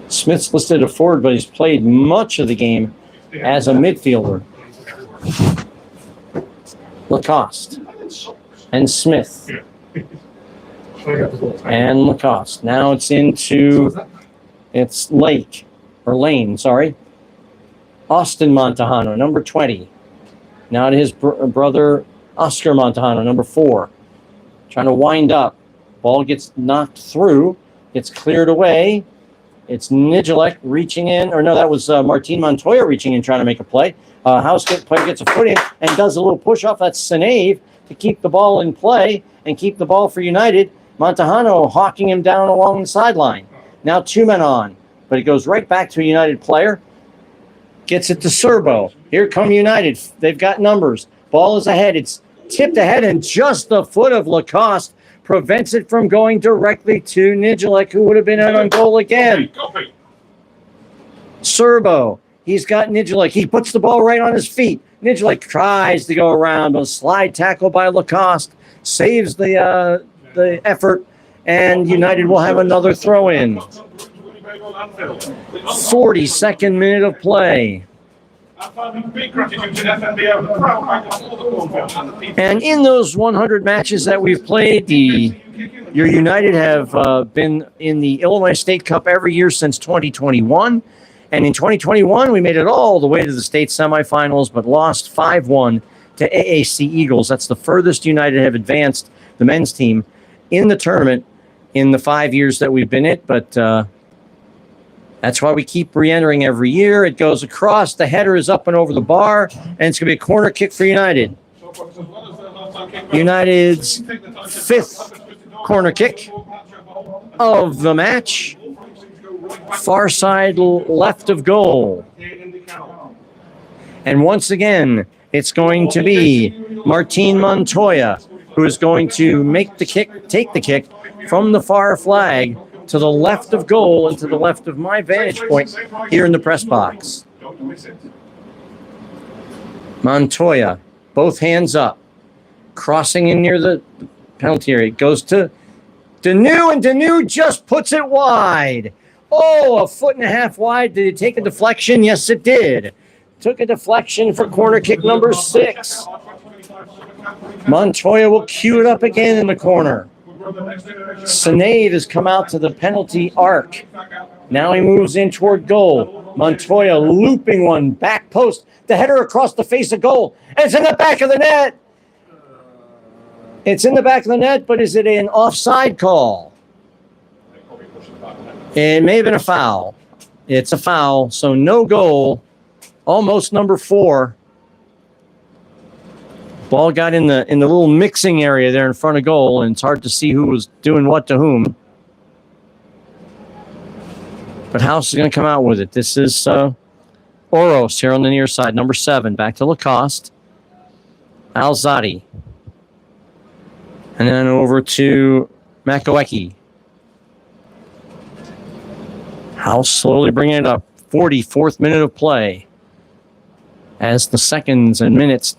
Smith's listed a forward, but he's played much of the game as a midfielder. Lacoste and Smith and Lacoste. Now it's Lane, sorry. Austin Montejano, number 20. Now to his brother, Oscar Montejano, number 4. Trying to wind up. Ball gets knocked through, gets cleared away. It's Nijulik reaching in, or no, that was Martin Montoya reaching in, trying to make a play. House player gets a foot in and does a little push off. That's Sinave to keep the ball in play and keep the ball for United. Montejano hawking him down along the sideline. Now 2 men on, but it goes right back to a United player. Gets it to Serbo. Here come United. They've got numbers. Ball is ahead. It's tipped ahead, and just the foot of Lacoste prevents it from going directly to Nijulik, who would have been out on goal again. Serbo. He's got Nijulik. He puts the ball right on his feet. Nijulik tries to go around. A slide tackle by Lacoste saves the effort, and United will have another throw-in. 42nd minute of play. And in those 100 matches that we've played, your United have been in the Illinois State Cup every year since 2021. And in 2021, we made it all the way to the state semifinals, but lost 5-1 to AAC Eagles. That's the furthest United have advanced, the men's team, in the tournament in the 5 years that we've been it. But That's why we keep re-entering every year. It goes across. The header is up and over the bar, and it's going to be a corner kick for United. United's 5th corner kick of the match. Far side left of goal. And once again, it's going to be Martin Montoya who is going to make the kick, take the kick from the far flag to the left of goal and to the left of my vantage point here in the press box. Montoya, both hands up, crossing in near the penalty area. It goes to Danou, and Danou just puts it wide. Oh, 1.5 feet wide. Did it take a deflection? Yes, it did. Took a deflection for corner kick number 6. Montoya will cue it up again in the corner. Sinead has come out to the penalty arc. Now he moves in toward goal. Montoya looping one, back post. The header across the face of goal. And it's in the back of the net. It's in the back of the net, but is it an offside call? It may have been a foul. It's a foul, so no goal. Almost number 4. Ball got in the little mixing area there in front of goal, and it's hard to see who was doing what to whom. But House is going to come out with it. This is Oros here on the near side, number 7. Back to Lacoste. Alzadi. And then over to Makowiecki. House slowly bringing it up. 44th minute of play. As the seconds and minutes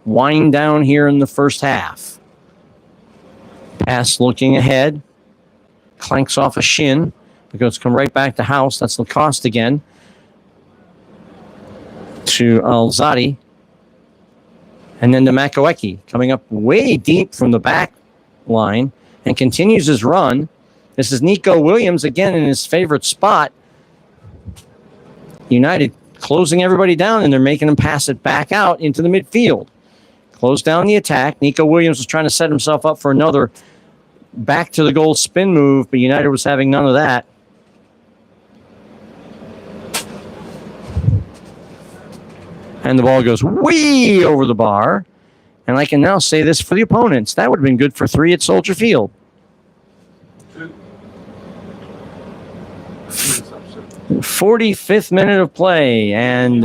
wind down here in the first half. Pass looking ahead. Clanks off a shin. Because come right back to House. That's Lacoste again. To Alzadi. And then to Makowiecki. Coming up way deep from the back line. And continues his run. This is Nico Williams again in his favorite spot. United closing everybody down, and they're making him pass it back out into the midfield. Close down the attack. Nico Williams was trying to set himself up for another back to the goal spin move, but United was having none of that. And the ball goes way over the bar. And I can now say this for the opponents. That would have been good for 3 at Soldier Field. 45th minute of play, and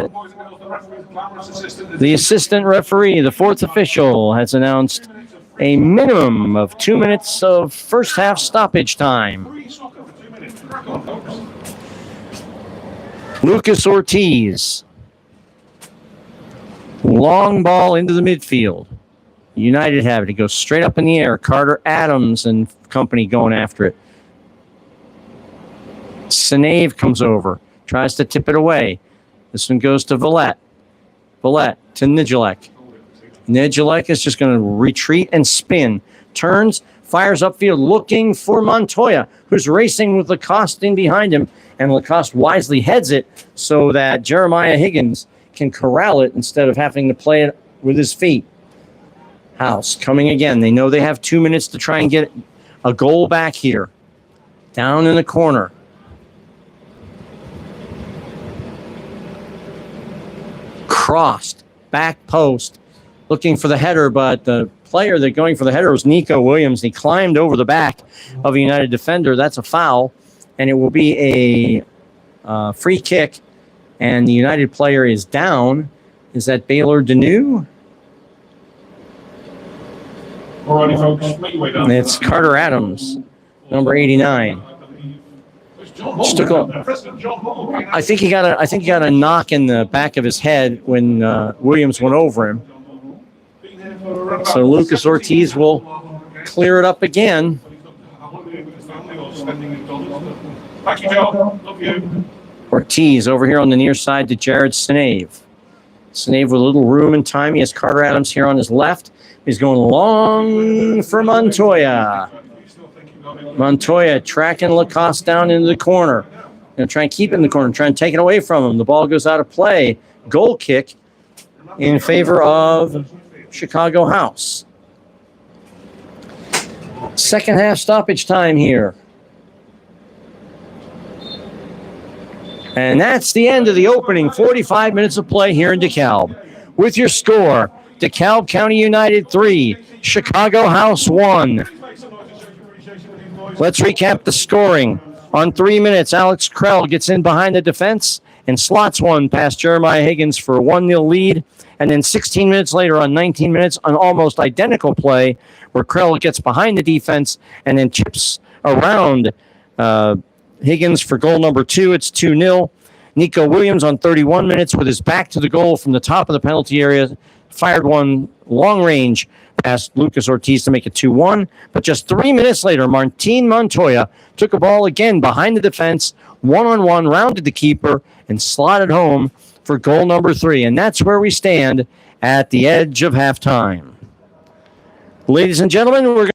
the assistant referee, the 4th official, has announced a minimum of 2 minutes of first half stoppage time. Lucas Ortiz. Long ball into the midfield. United have it. It goes straight up in the air. Carter Adams and company going after it. Sinead comes over, tries to tip it away. This one goes to Villette. Villette to Nijilek. Nijilek is just going to retreat and spin. Turns, fires upfield, looking for Montoya, who's racing with Lacoste in behind him. And Lacoste wisely heads it so that Jeremiah Higgins can corral it instead of having to play it with his feet. House coming again. They know they have 2 minutes to try and get a goal back here. Down in the corner. Crossed, back post, looking for the header, but the player that going for the header was Nico Williams. He climbed over the back of a United defender. That's a foul, and it will be a free kick, and the United player is down. Is that Baylor Danou? Alrighty, folks, make your way down. It's Carter Adams, number 89. Just took I think he got a knock in the back of his head when Williams went over him. So Lucas Ortiz will clear it up again. Thank you, Joe. Love you. Ortiz over here on the near side to Jared Sinead. Sinead with a little room and time. He has Carter Adams here on his left. He's going long for Montoya. Montoya tracking Lacoste down into the corner. Going to try and keep it in the corner, try and take it away from him. The ball goes out of play. Goal kick in favor of Chicago House. Second half stoppage time here. And that's the end of the opening 45 minutes of play here in DeKalb. With your score, DeKalb County United 3, Chicago House 1. Let's recap the scoring. On 3 minutes, Alex Krehl gets in behind the defense and slots one past Jeremiah Higgins for a 1-0 lead. And then 16 minutes later, on 19 minutes, an almost identical play where Krehl gets behind the defense and then chips around Higgins for goal number 2. It's 2-0. Nico Williams on 31 minutes with his back to the goal from the top of the penalty area fired one long range past Lucas Ortiz to make it 2-1. But just 3 minutes later, Martin Montoya took a ball again behind the defense, one-on-one, rounded the keeper, and slotted home for goal number 3. And that's where we stand at the edge of halftime. Ladies and gentlemen, we're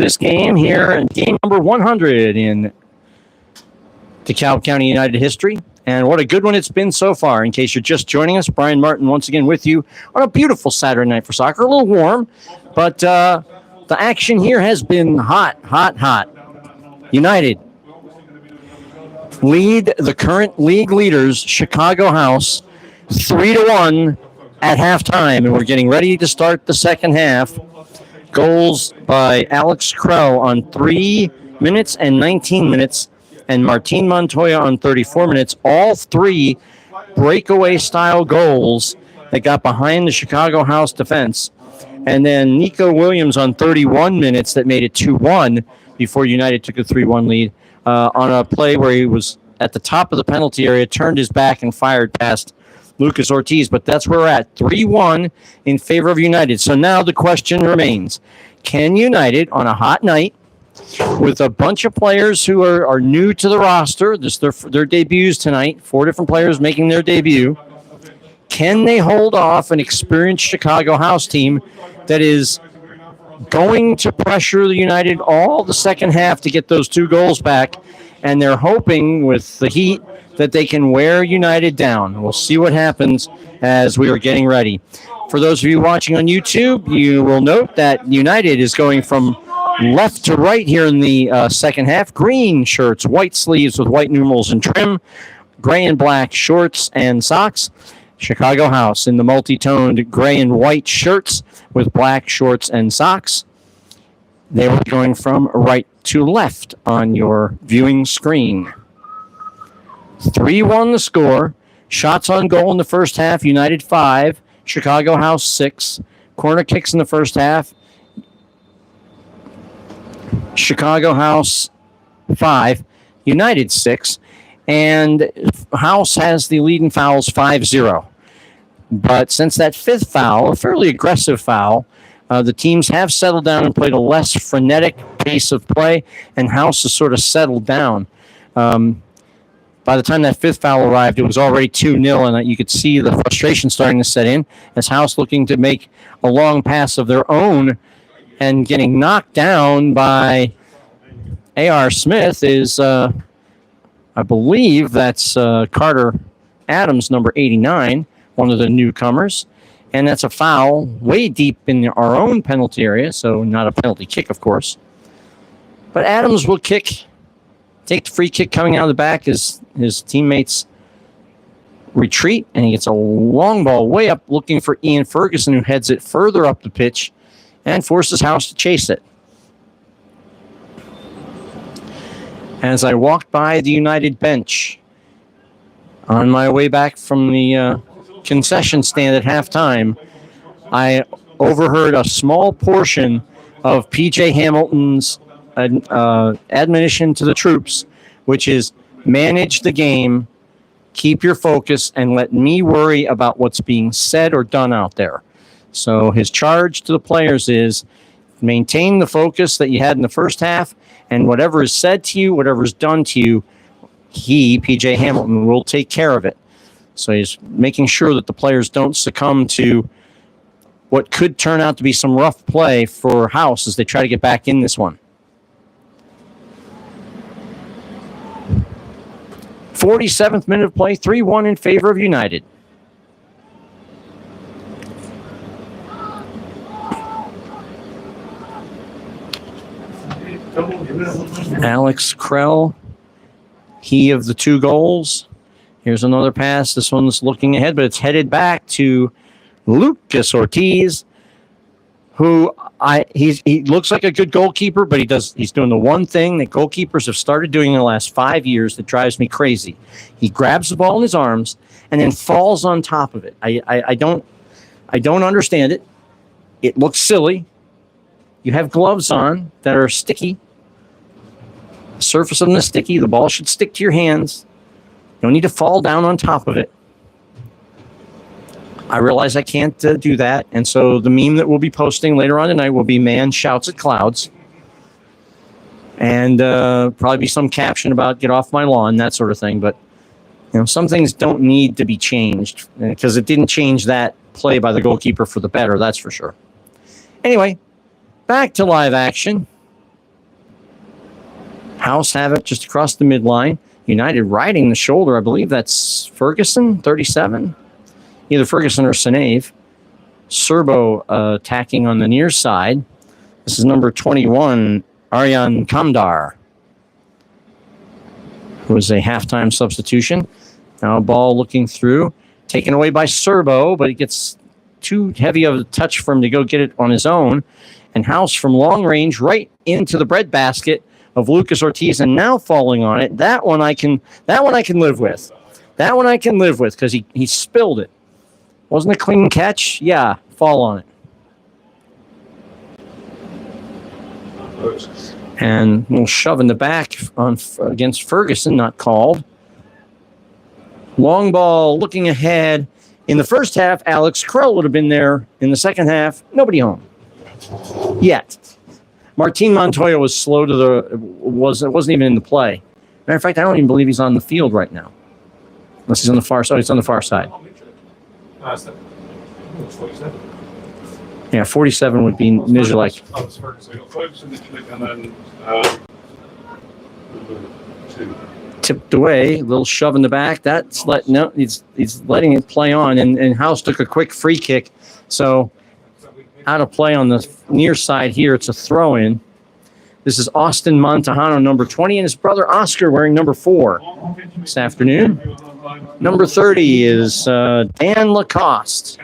this game here in game number 100 in DeKalb County United history. And what a good one it's been so far. In case you're just joining us, Brian Martin once again with you on a beautiful Saturday night for soccer. A little warm, but the action here has been hot, hot, hot. United lead the current league leaders, Chicago House, 3-1 at halftime. And we're getting ready to start the second half. Goals by Alex Krehl on 3 minutes and 19 minutes. And Martin Montoya on 34 minutes, all three breakaway-style goals that got behind the Chicago House defense. And then Nico Williams on 31 minutes that made it 2-1 before United took a 3-1 lead on a play where he was at the top of the penalty area, turned his back and fired past Lucas Ortiz. But that's where we're at, 3-1 in favor of United. So now the question remains, can United, on a hot night, with a bunch of players who are new to the roster, this their debuts tonight, 4 different players making their debut, can they hold off an experienced Chicago House team that is going to pressure the United all the second half to get those 2 goals back, and they're hoping with the heat that they can wear United down. We'll see what happens as we are getting ready. For those of you watching on YouTube, you will note that United is going from left to right here in the second half. Green shirts, white sleeves with white numerals and trim, gray and black shorts and socks. Chicago House in the multi-toned gray and white shirts with black shorts and socks. They were going from right to left on your viewing screen. 3-1 the score. Shots on goal in the first half, United 5, Chicago House 6. Corner kicks in the first half, Chicago House 5, United 6, and House has the lead in fouls 5-0. But since that 5th foul, a fairly aggressive foul, the teams have settled down and played a less frenetic pace of play, and House has sort of settled down. By the time that 5th foul arrived, it was already 2-0, and you could see the frustration starting to set in as House looking to make a long pass of their own and getting knocked down by A.R. Smith is, I believe that's Carter Adams, number 89, one of the newcomers. And that's a foul way deep in our own penalty area, so not a penalty kick, of course. But Adams will take the free kick coming out of the back as his teammates retreat, and he gets a long ball way up looking for Ian Ferguson, who heads it further up the pitch and forces House to chase it. As I walked by the United bench on my way back from the concession stand at halftime, I overheard a small portion of P.J. Hamilton's admonition to the troops, which is manage the game, keep your focus, and let me worry about what's being said or done out there. So his charge to the players is maintain the focus that you had in the first half, and whatever is said to you, whatever is done to you, he, P.J. Hamilton, will take care of it. So he's making sure that the players don't succumb to what could turn out to be some rough play for House as they try to get back in this one. 47th minute of play, 3-1 in favor of United. Alex Krehl, he of the 2 goals. Here's another pass. This one's looking ahead, but it's headed back to Lucas Ortiz, who he looks like a good goalkeeper, but he's doing the one thing that goalkeepers have started doing in the last 5 years that drives me crazy. He grabs the ball in his arms and then falls on top of it. I don't understand it. It looks silly. You have gloves on that are sticky. The surface of them is sticky. The ball should stick to your hands. You don't need to fall down on top of it. I realize I can't do that, and so the meme that we'll be posting later on tonight will be "Man shouts at clouds," and probably be some caption about "Get off my lawn," that sort of thing. But some things don't need to be changed because it didn't change that play by the goalkeeper for the better. That's for sure. Anyway, back to live action. House have it just across the midline. United riding the shoulder. I believe that's Ferguson, 37. Either Ferguson or Senave. Serbo attacking on the near side. This is number 21, Aryan Kamdar, who was a halftime substitution. Now a ball looking through, taken away by Serbo, but it gets too heavy of a touch for him to go get it on his own. And House from long range right into the breadbasket of Lucas Ortiz, and now falling on it. That one I can live with. That one I can live with because he spilled it. Wasn't a clean catch? Yeah, fall on it. And a little shove in the back against Ferguson, not called. Long ball looking ahead. In the first half, Alex Krehl would have been there. In the second half, nobody home. Yet. Martin Montoya was slow to wasn't even in the play. Matter of fact, I don't even believe he's on the field right now. Unless he's on the far side. He's on the far side. Yeah, 47 would be Nijelek. Tipped away, a little shove in the back. That's he's letting it play on, and House took a quick free kick. So out of play on the near side here. It's a throw-in. This is Austin Montejano, number 20, and his brother Oscar wearing number 4 this afternoon. Number 30 is Dan Lacoste.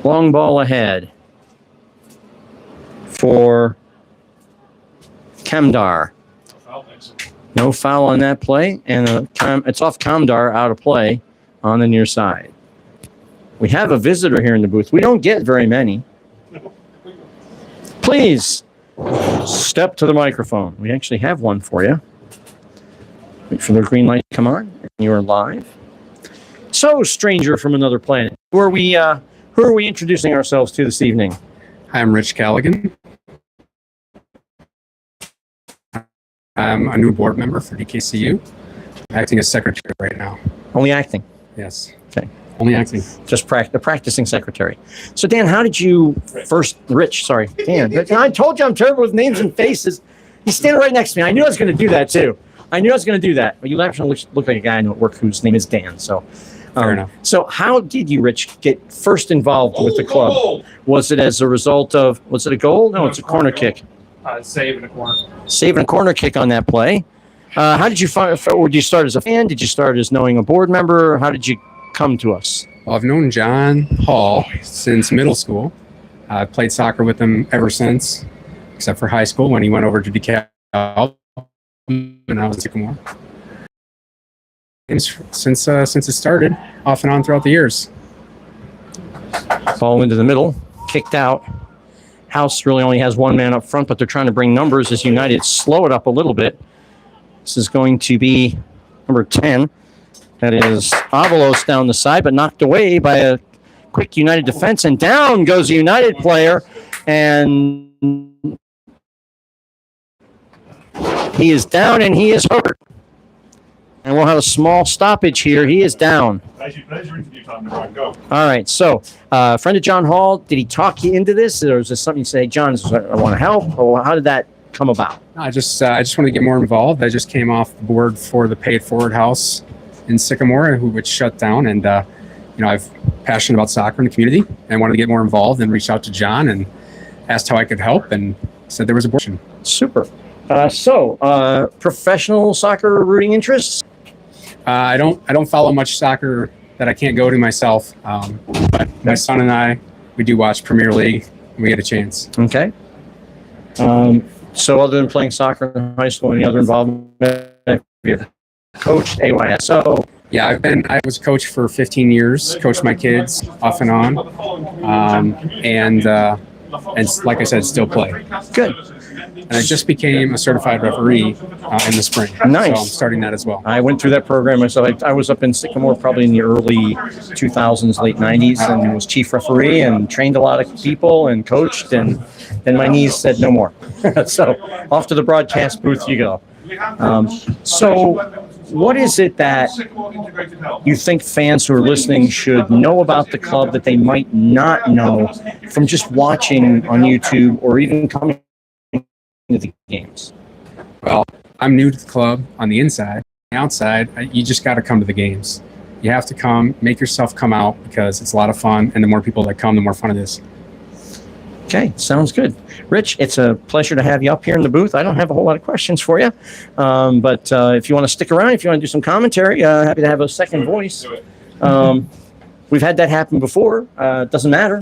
Long ball ahead for Kamdar. No foul on that play, and it's off Kamdar, out of play on the near side. We have a visitor here in the booth. We don't get very many. Please step to the microphone. We actually have one for you. Wait for the green light to come on, and you are live. So, stranger from another planet, who are we introducing ourselves to this evening? I'm Rich Callaghan. I'm a new board member for DKCU, acting as secretary right now. Only acting. Yes. Okay. Only acting. Just the practicing secretary. So, Dan, how did you Rich, sorry. Dan, I told you I'm terrible with names and faces. He's standing right next to me. I knew I was going to do that, too. But you actually look like a guy I know at work whose name is Dan, so... Fair enough. So how did you, Rich, get first involved with the club? Was it as a result of, was it a goal? No, it's a corner kick. Saving a corner. Saving a corner kick on that play. How did you find, or did you start as a fan? Did you start as knowing a board member? How did you come to us? Well, I've known John Hall since middle school. I've played soccer with him ever since, except for high school when he went over to DeKalb and I was at Sycamore. Since it started, off and on throughout the years. Ball into the middle, kicked out. House really only has one man up front, but they're trying to bring numbers as United slow it up a little bit. This is going to be number 10. That is Avalos down the side, but knocked away by a quick United defense, and down goes a United player, and he is down and he is hurt. And we'll have a small stoppage here. He is down. Interview time, go. All right. So, friend of John Hall, did he talk you into this, or was this something you say, John, I want to help? Or how did that come about? I just wanted to get more involved. I just came off the board for the Paid Forward House in Sycamore, which shut down, and I'm passionate about soccer in the community, and wanted to get more involved. And reached out to John and asked how I could help, and said there was a board. Super. Professional soccer rooting interests? I don't follow much soccer that I can't go to myself, but my son and I, we do watch Premier League when we get a chance. Okay. So other than playing soccer in high school, any other involvement? Have you coached AYSO? Yeah, I was a coach for 15 years, coached my kids off and on, and like I said, still play. Good. And I just became a certified referee in the spring. Nice. So I'm starting that as well. I went through that program myself. I was up in Sycamore probably in the early 2000s, late 90s, and was chief referee and trained a lot of people and coached, and then my knees said no more. So off to the broadcast booth you go. So what is it that you think fans who are listening should know about the club that they might not know from just watching on YouTube or even coming to the games? Well, I'm new to the club on the inside. On the outside, you just got to come to the games. You have to come, make yourself come out because it's a lot of fun. And the more people that come, the more fun it is. Okay, sounds good. Rich, it's a pleasure to have you up here in the booth. I don't have a whole lot of questions for you, but if you want to stick around, if you want to do some commentary, happy to have a second voice. We've had that happen before. It doesn't matter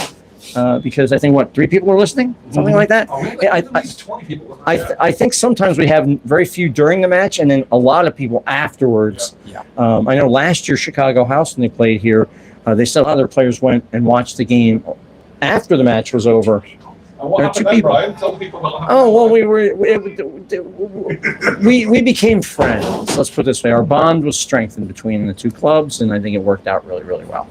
because I think, 3 people are listening? Something like that? At least 20 people. I think sometimes we have very few during the match and then a lot of people afterwards. Yeah. I know last year Chicago House, when they played here, they said other players went and watched the game after the match was over. What There are happened 2 then, people. Brian? Tell the people what happened. Oh, well, we became friends. Let's put it this way. Our bond was strengthened between the 2 clubs, and I think it worked out really, really well.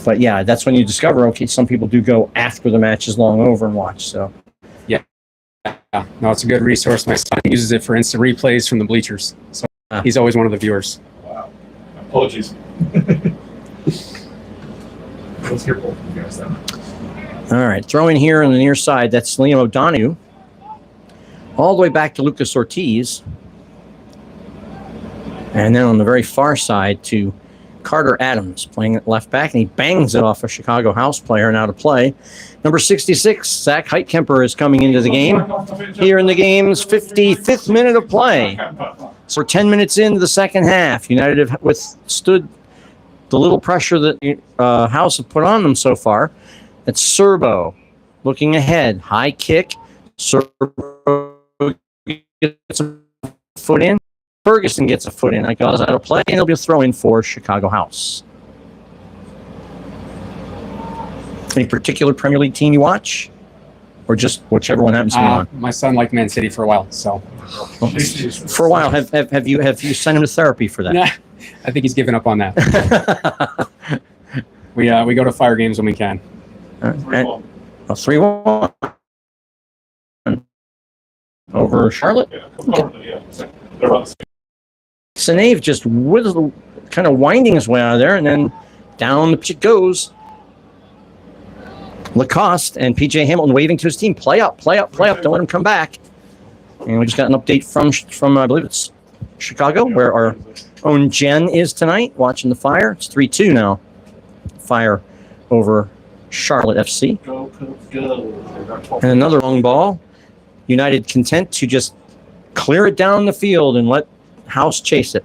But yeah, that's when you discover, okay, some people do go after the match is long over and watch. So Yeah. No, it's a good resource. My son uses it for instant replays from the bleachers. So he's always one of the viewers. Wow. Apologies. Let's hear both of you guys then. all right, throwing here on the near side, that's Liam O'Donoghue. All the way back to Lucas Ortiz. And then on the very far side to Carter Adams playing at left back, and he bangs it off a Chicago House player and out of play. Number 66, Zach Heitkemper is coming into the game. Here in the game's 55th minute of play. So we're 10 minutes into the second half. United have withstood the little pressure that House have put on them so far. That's Serbo looking ahead. High kick. Serbo gets a foot in. Ferguson gets a foot in. That goes out of play, and it'll be a throw-in for Chicago House. Any particular Premier League team you watch? Or just whichever one happens to be on? My son liked Man City for a while, so For a while, have you sent him to therapy for that? yeah, I think he's given up on that. We go to fire games when we can. 3-1. 3-1 over Charlotte. Yeah. They're about the same. Senave just kind of winding his way out of there, and then down the pitch it goes. Lacoste and PJ Hamilton waving to his team. Play up. Don't let him come back. And we just got an update from I believe it's Chicago, where our own Jen is tonight, watching the Fire. It's 3-2 now. Fire over Charlotte FC. Go. And another long ball. United content to just clear it down the field and let House chase it.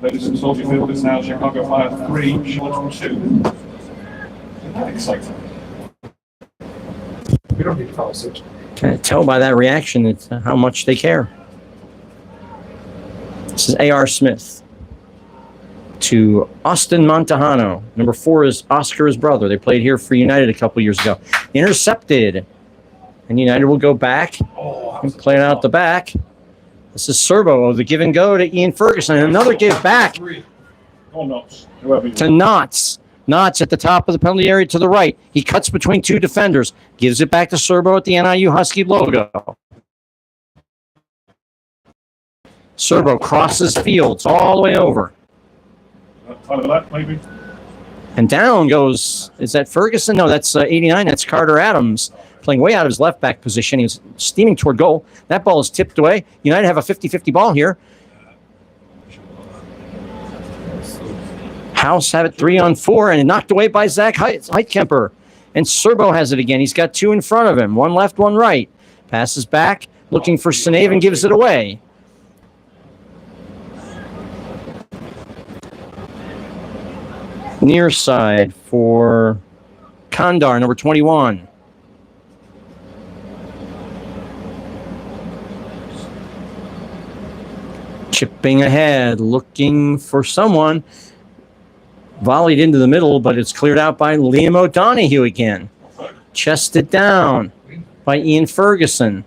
Ladies and Soldier Field is now Chicago Fire 3, Charlotte 2. Isn't that exciting? We don't need to follow suit. Can tell by that reaction it's how much they care. This is A.R. Smith to Austin Montejano. Number 4 is Oscar, his brother. They played here for United a couple years ago. Intercepted. And United will go back and play it out the back. This is Serbo, the give and go to Ian Ferguson. And another give back Go nuts. Whoever you to Knotts. Knotts at the top of the penalty area to the right. He cuts between 2 defenders. Gives it back to Serbo at the NIU Husky logo. Serbo crosses fields all the way over. Part of that, maybe. And down goes, is that Ferguson? No, that's 89. That's Carter Adams playing way out of his left back position. He was steaming toward goal. That ball is tipped away. United have a 50-50 ball here. House have it 3-on-4 and knocked away by Zach Heitkemper. And Serbo has it again. He's got 2 in front of him. 1 left, 1 right. Passes back, looking for Senave and gives it away. Near side for Kandar, number 21. Chipping ahead, looking for someone. Volleyed into the middle, but it's cleared out by Liam O'Donoghue again. Chested down by Ian Ferguson.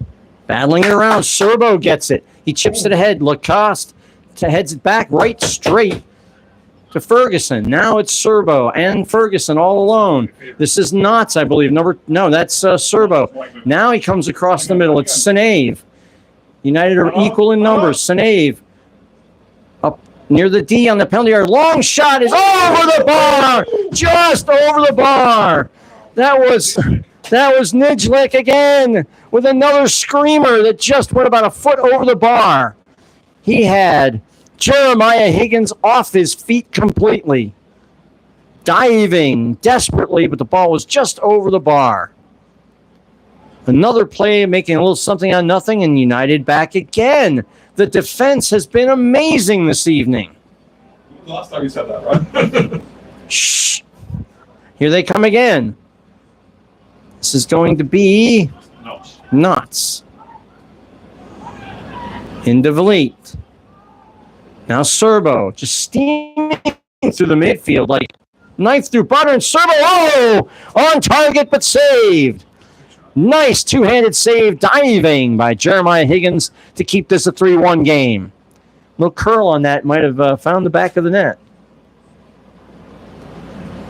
Battling it around. Serbo gets it. He chips it ahead. Lacoste heads it back right straight to Ferguson. Now it's Serbo and Ferguson all alone. This is Knotts, I believe. That's Serbo. Now he comes across the middle. It's Senave. United are equal in numbers. Senave up near the D on the penalty area. Long shot is over the bar. Just over the bar. That was Nijlik again with another screamer that just went about a foot over the bar. He had Jeremiah Higgins off his feet completely, diving desperately, but the ball was just over the bar. Another play making a little something on nothing, and United back again. The defense has been amazing this evening. Last time you said that, right? Shh. Here they come again. This is going to be nuts. Into Vliet. Now Serbo just steaming through the midfield like knife through butter, and Serbo, oh, on target but saved. Nice two-handed save diving by Jeremiah Higgins to keep this a 3-1 game. Little curl on that might have found the back of the net.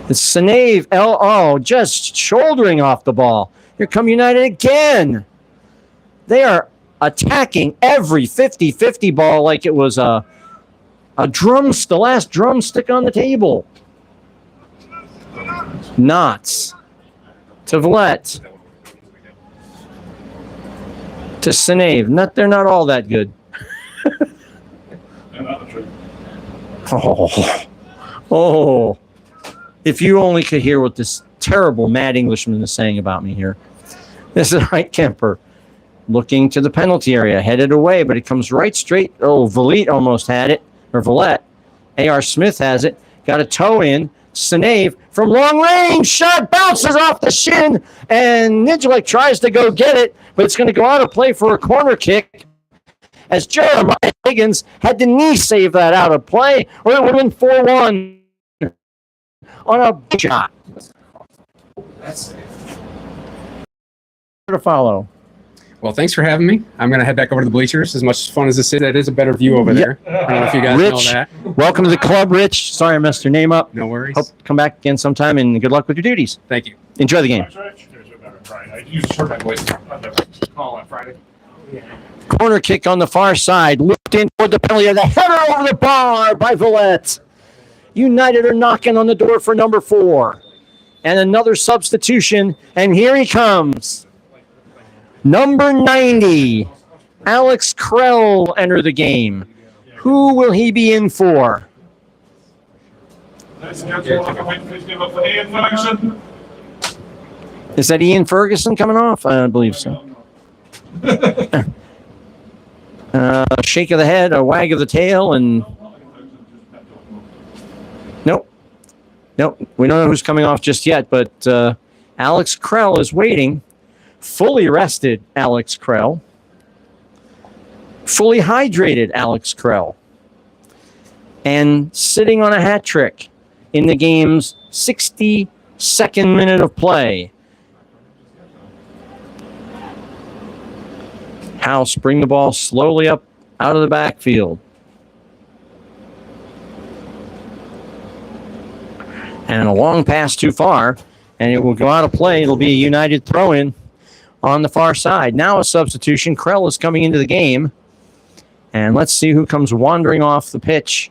It's Senave L.O. just shouldering off the ball. Here come United again. They are attacking every 50-50 ball like it was the last drumstick on the table. Knots to Vlett. To Senave. They're not all that good. Oh. If you only could hear what this terrible mad Englishman is saying about me here. This is Wright Kemper looking to the penalty area, headed away, but it comes right straight. Oh, Vliet almost had it, or Vlett. A.R. Smith has it, got a toe in. Senave from long range, shot bounces off the shin, and Nijalik tries to go get it, but it's going to go out of play for a corner kick as Jeremiah Higgins had to knee save that out of play, or it would have been 4-1 on a big shot. That's To follow. Well, thanks for having me. I'm going to head back over to the bleachers. As much fun as this is, that is a better view over there. I don't know if you guys Rich, know that. welcome to the club, Rich. Sorry I messed your name up. No worries. Hope to come back again sometime, and good luck with your duties. Thank you. Enjoy the game. You just heard my voice on the call on Friday. Corner kick on the far side, looped in toward the penalty area. The header over the bar by Vlett. United are knocking on the door for number 4. And another substitution, and here he comes. Number 90, Alex Krehl enter the game. Who will he be in for? Let's get to please give up for Ian Ferguson. Is that Ian Ferguson coming off? I believe so. Shake of the head, a wag of the tail, and nope. We don't know who's coming off just yet, but Alex Krehl is waiting. Fully rested Alex Krehl. Fully hydrated Alex Krehl. And sitting on a hat trick in the game's 62nd minute of play. House bring the ball slowly up out of the backfield. And a long pass too far, and it will go out of play. It'll be a United throw-in on the far side. Now a substitution. Krehl is coming into the game. And let's see who comes wandering off the pitch.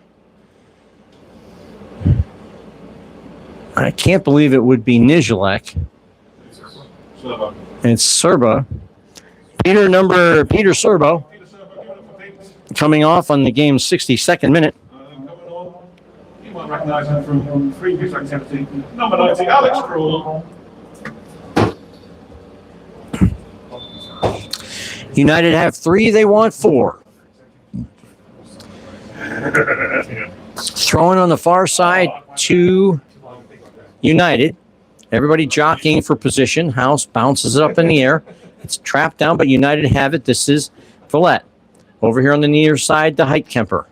I can't believe it would be Nijalik. It's Serba. Peter Serbo coming off on the game's 62nd minute. You might recognise him from previous activity. Number 90, Alex Krehl. United have 3, they want 4. Throwing on the far side to United. Everybody jockeying for position. House bounces it up in the air. It's trapped down, but United have it. This is Vlett. Over here on the near side to Heitkemper.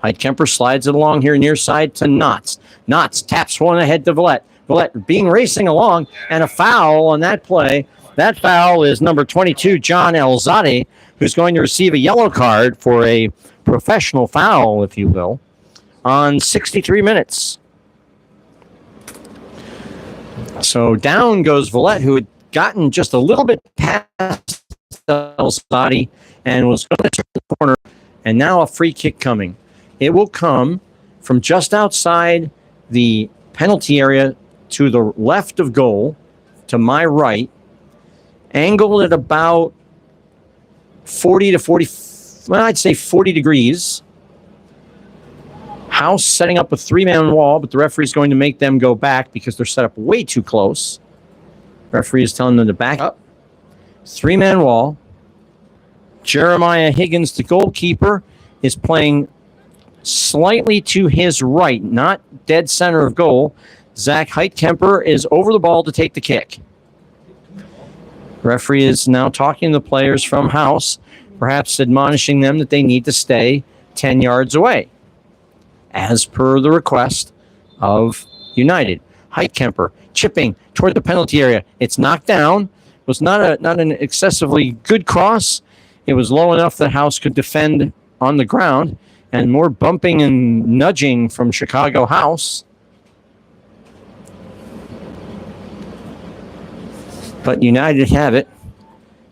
Heitkemper slides it along here near side to Knotts. Knotts taps one ahead to Vlett. Vlett being racing along, and a foul on that play. That foul is number 22, John Elzadi, who's going to receive a yellow card for a professional foul, if you will, on 63 minutes. So down goes Vlett, who had gotten just a little bit past Elzadi and was going to turn the corner. And now a free kick coming. It will come from just outside the penalty area to the left of goal, to my right. angled at about 40 to 40, well, I'd say 40 degrees. House setting up a 3-man wall, but the referee is going to make them go back because they're set up way too close. Referee is telling them to back up. 3-man wall. Jeremiah Higgins, the goalkeeper, is playing slightly to his right, not dead center of goal. Zach Heitkemper is over the ball to take the kick. Referee is now talking to the players from House, perhaps admonishing them that they need to stay 10 yards away, as per the request of United. Heitkemper chipping toward the penalty area. It's knocked down. It was not an excessively good cross. It was low enough that House could defend on the ground, and more bumping and nudging from Chicago House. But United have it,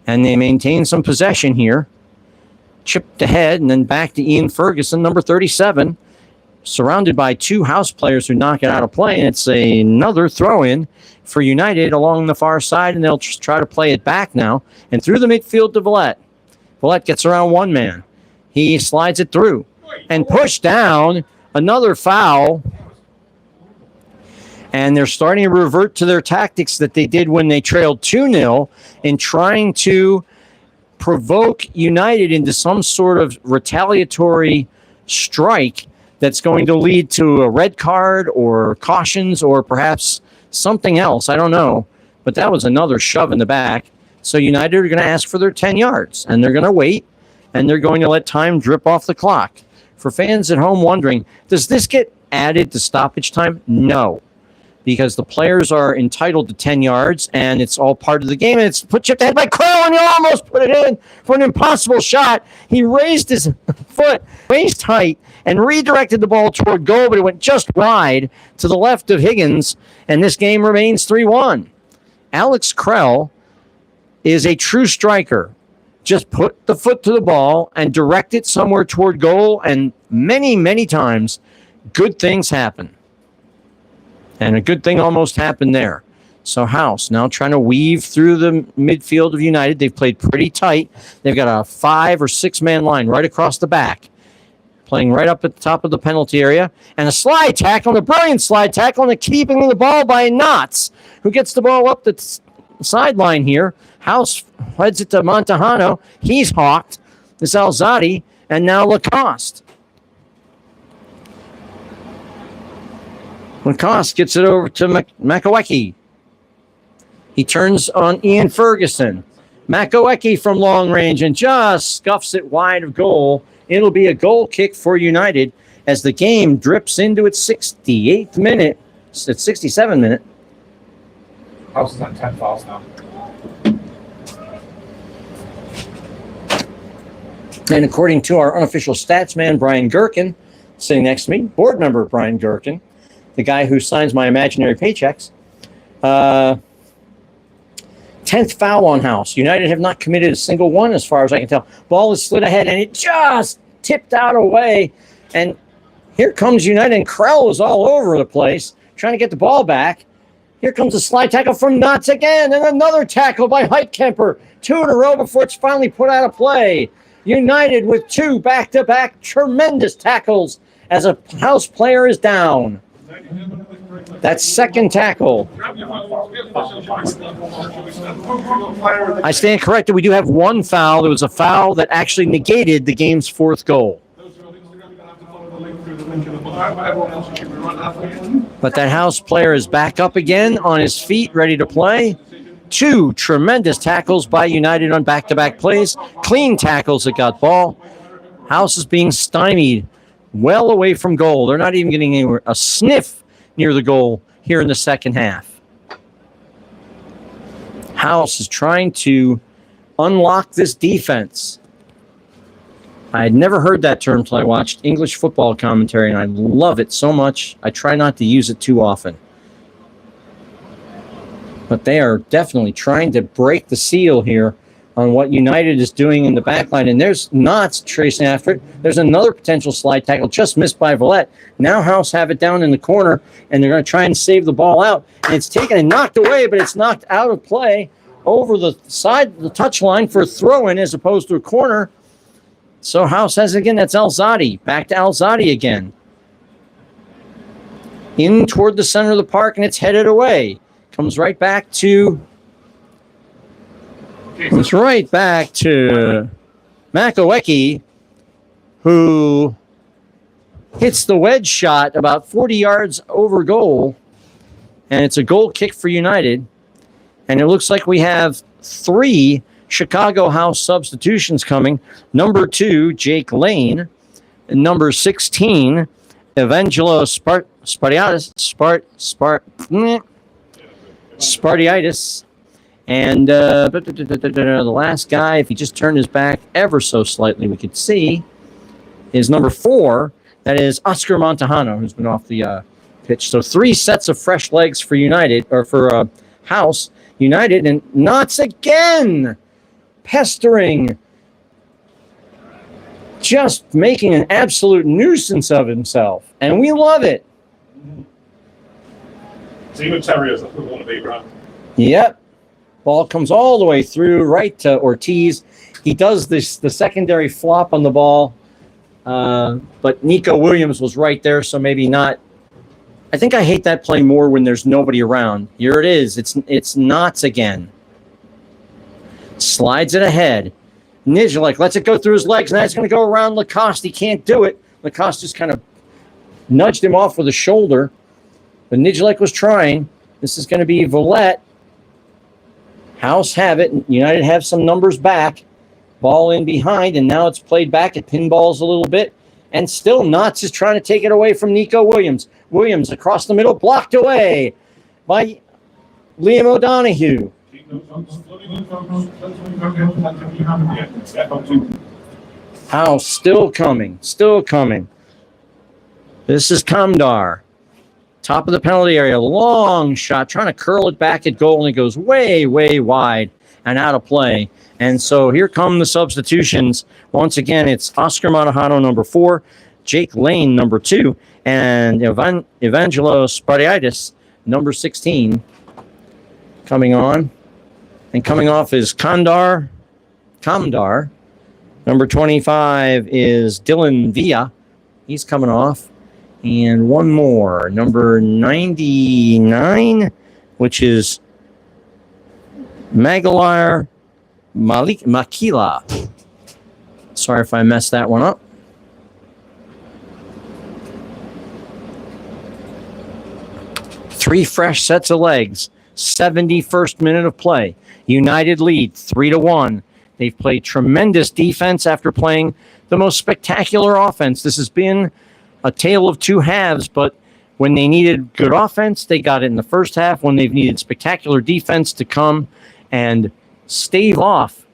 and they maintain some possession here. Chipped ahead and then back to Ian Ferguson, number 37, surrounded by 2 House players who knock it out of play. And it's another throw-in for United along the far side, and they'll just try to play it back now. And through the midfield to Villette. Villette gets around one man. He slides it through and pushed down. Another foul. And they're starting to revert to their tactics that they did when they trailed 2-0 in trying to provoke United into some sort of retaliatory strike that's going to lead to a red card or cautions or perhaps something else. I don't know. But that was another shove in the back. So United are going to ask for their 10 yards, and they're going to wait, and they're going to let time drip off the clock. For fans at home wondering, does this get added to stoppage time? No. Because the players are entitled to 10 yards, and it's all part of the game. And it's chipped ahead by Krehl, and he almost put it in for an impossible shot. He raised his foot waist height and redirected the ball toward goal, but it went just wide to the left of Higgins, and this game remains 3-1. Alex Krehl is a true striker. Just put the foot to the ball and direct it somewhere toward goal, and many, many times, good things happen. And a good thing almost happened there. So House now trying to weave through the midfield of United. They've played pretty tight. They've got a 5 or 6-man line right across the back. Playing right up at the top of the penalty area. And a slide tackle, a brilliant slide tackle, and keeping the ball by Knotts, who gets the ball up the sideline here. House heads it to Montahano. He's hawked. This Alzadi, and now Lacoste. Lacoste gets it over to Makawecki. He turns on Ian Ferguson. Makawecki from long range and just scuffs it wide of goal. It'll be a goal kick for United as the game drips into its 68th minute. It's 67th minute. House is on 10 fouls now. And according to our unofficial stats man, Brian Gherkin, sitting next to me, board member Brian Gherkin, the guy who signs my imaginary paychecks. 10th foul on House. United have not committed a single one as far as I can tell. Ball is slid ahead, and it just tipped out away. And here comes United, and Krehl is all over the place, trying to get the ball back. Here comes a slide tackle from Knotts again, and another tackle by Heitkemper. 2 in a row before it's finally put out of play. United with 2 back-to-back tremendous tackles as a House player is down. That second tackle. I stand corrected. We do have 1 foul. There was a foul that actually negated the game's 4th goal. But that House player is back up again on his feet, ready to play. 2 tremendous tackles by United on back-to-back plays. Clean tackles that got ball. House is being stymied well away from goal. They're not even getting anywhere, a sniff near the goal here in the second half. House is trying to unlock this defense. I had never heard that term until I watched English football commentary, and I love it so much. I try not to use it too often. But they are definitely trying to break the seal here on what United is doing in the back line. And there's Knotts tracing after it. There's another potential slide tackle just missed by Villette. Now House have it down in the corner, and they're going to try and save the ball out. And it's taken and knocked away, but it's knocked out of play over the side of the touchline for a throw-in as opposed to a corner. So House has it again. That's Alzadi. Back to Alzadi again. In toward the center of the park, and it's headed away. Comes right back to Makowecki, who hits the wedge shot about 40 yards over goal, and it's a goal kick for United. And it looks like we have 3 Chicago House substitutions coming. Number 2, Jake Lane, and number 16, Evangelo Spartiitis. And the last guy, if he just turned his back ever so slightly, we could see, is number 4. That is Oscar Montejano, who's been off the pitch. So 3 sets of fresh legs for United, or for House. United, and Knotts again pestering, just making an absolute nuisance of himself. And we love it. Even Terriers that we want to be, right? Yep. Ball comes all the way through right to Ortiz. He does the secondary flop on the ball. But Nico Williams was right there, so maybe not. I think I hate that play more when there's nobody around. Here it is. It's Knotts again. Slides it ahead. Nijelek lets it go through his legs. Now it's going to go around Lacoste. He can't do it. Lacoste just kind of nudged him off with a shoulder. But Nijelek was trying. This is going to be Villette. House have it. United have some numbers back. Ball in behind, and now it's played back. It pinballs a little bit. And still Knotts is trying to take it away from Nico Williams. Williams across the middle, blocked away by Liam O'Donoghue. House still coming. This is Kamdar. Top of the penalty area, long shot, trying to curl it back at goal, and it goes way, way wide and out of play. And so here come the substitutions. Once again, it's Oscar Montejano, number 4, Jake Lane, number 2, and Evangelo Spartiitis, number 16, coming on. And coming off is Kamdar. Number 25 is Dylan Villa. He's coming off. And one more, number 99, which is Magalar Makila. Sorry if I messed that one up. Three fresh sets of legs. 71st minute of play. United lead 3-1. They've played tremendous defense after playing the most spectacular offense. This has been a tale of two halves, but when they needed good offense, they got it in the first half. When they've needed spectacular defense to come and stave off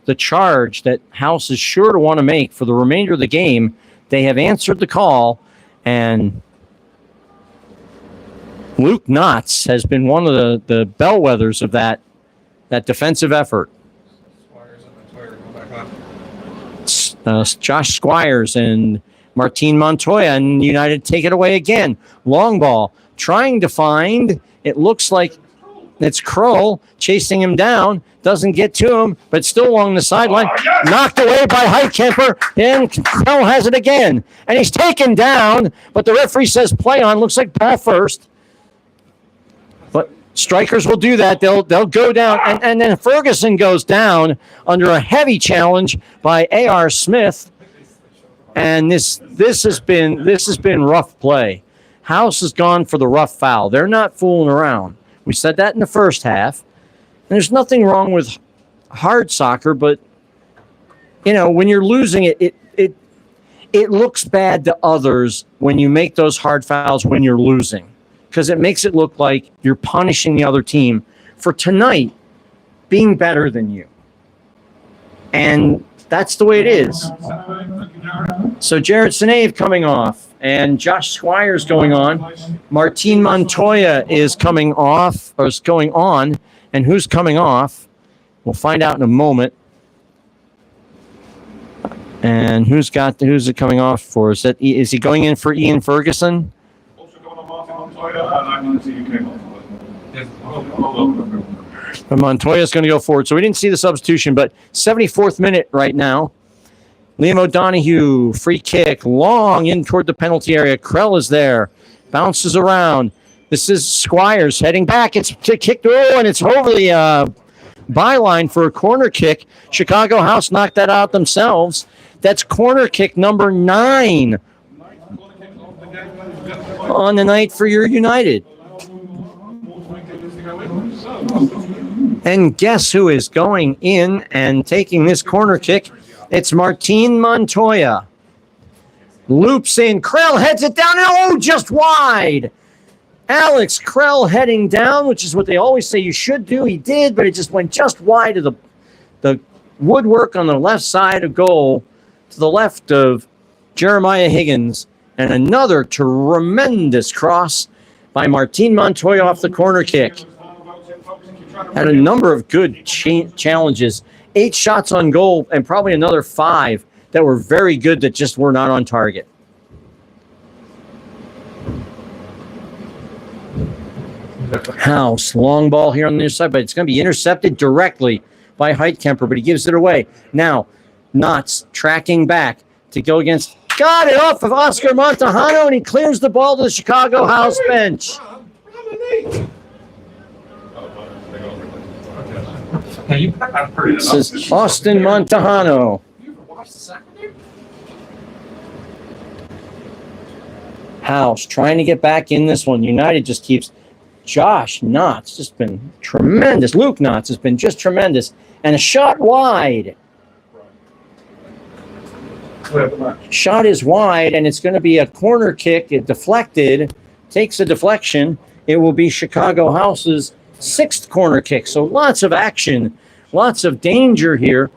the charge that House is sure to want to make for the remainder of the game, they have answered the call, and Luke Knotts has been one of the bellwethers of that defensive effort. Josh Squires and Martin Montoya, and United take it away again. Long ball, trying to find, it looks like it's Krehl chasing him down, doesn't get to him, but still along the sideline. Knocked away by Heitkamper, and Krehl has it again. And he's taken down, but the referee says play on, looks like ball first. But strikers will do that. They'll go down, and then Ferguson goes down under a heavy challenge by A.R. Smith. And this has been rough play. House has gone for the rough foul. They're not fooling around. We said that in the first half. And there's nothing wrong with hard soccer, but when you're losing it looks bad to others when you make those hard fouls when you're losing, because it makes it look like you're punishing the other team for tonight being better than you. And that's the way it is. So Jared Sinave coming off, and Josh Squires going on. Martin Montoya is coming off, or is going on. And who's coming off? We'll find out in a moment. And who's it coming off for? Is he going in for Ian Ferguson? Also going on Martin Montoya, and I'm going to see you came off. But Montoya's going to go forward. So we didn't see the substitution, but 74th minute right now. Liam O'Donoghue, free kick, long in toward the penalty area. Krehl is there, bounces around. This is Squires heading back. It's kicked, and it's over the byline for a corner kick. Chicago House knocked that out themselves. That's corner kick number 9 on the night for your United. And guess who is going in and taking this corner kick? It's Martin Montoya. Loops in. Krehl heads it down. Oh, just wide. Alex Krehl heading down, which is what they always say you should do. He did, but it just went just wide of the woodwork on the left side of goal to the left of Jeremiah Higgins. And another tremendous cross by Martin Montoya off the corner kick. Had a number of good challenges. 8 shots on goal and probably another 5 that were very good that just were not on target. House, long ball here on the near side, but it's going to be intercepted directly by Heitkemper, but he gives it away. Now, Knotts tracking back to go against, got it off of Oscar Montejano, and he clears the ball to the Chicago House bench. This is Austin Montejano. House trying to get back in this one. United just keeps. Josh Knotts just been tremendous. Luke Knotts has been just tremendous. And a shot wide. Shot is wide, and it's going to be a corner kick. It deflected, takes a deflection. It will be Chicago House's 6th corner kick. So lots of action, lots of danger here.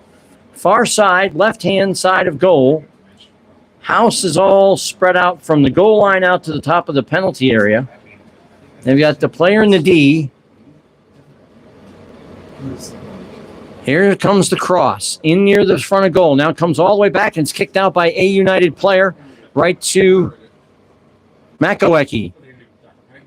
Far side, left-hand side of goal. House is all spread out from the goal line out to the top of the penalty area. They've got the player in the D. Here comes the cross in near the front of goal. Now it comes all the way back and it's kicked out by a United player right to Makowecki.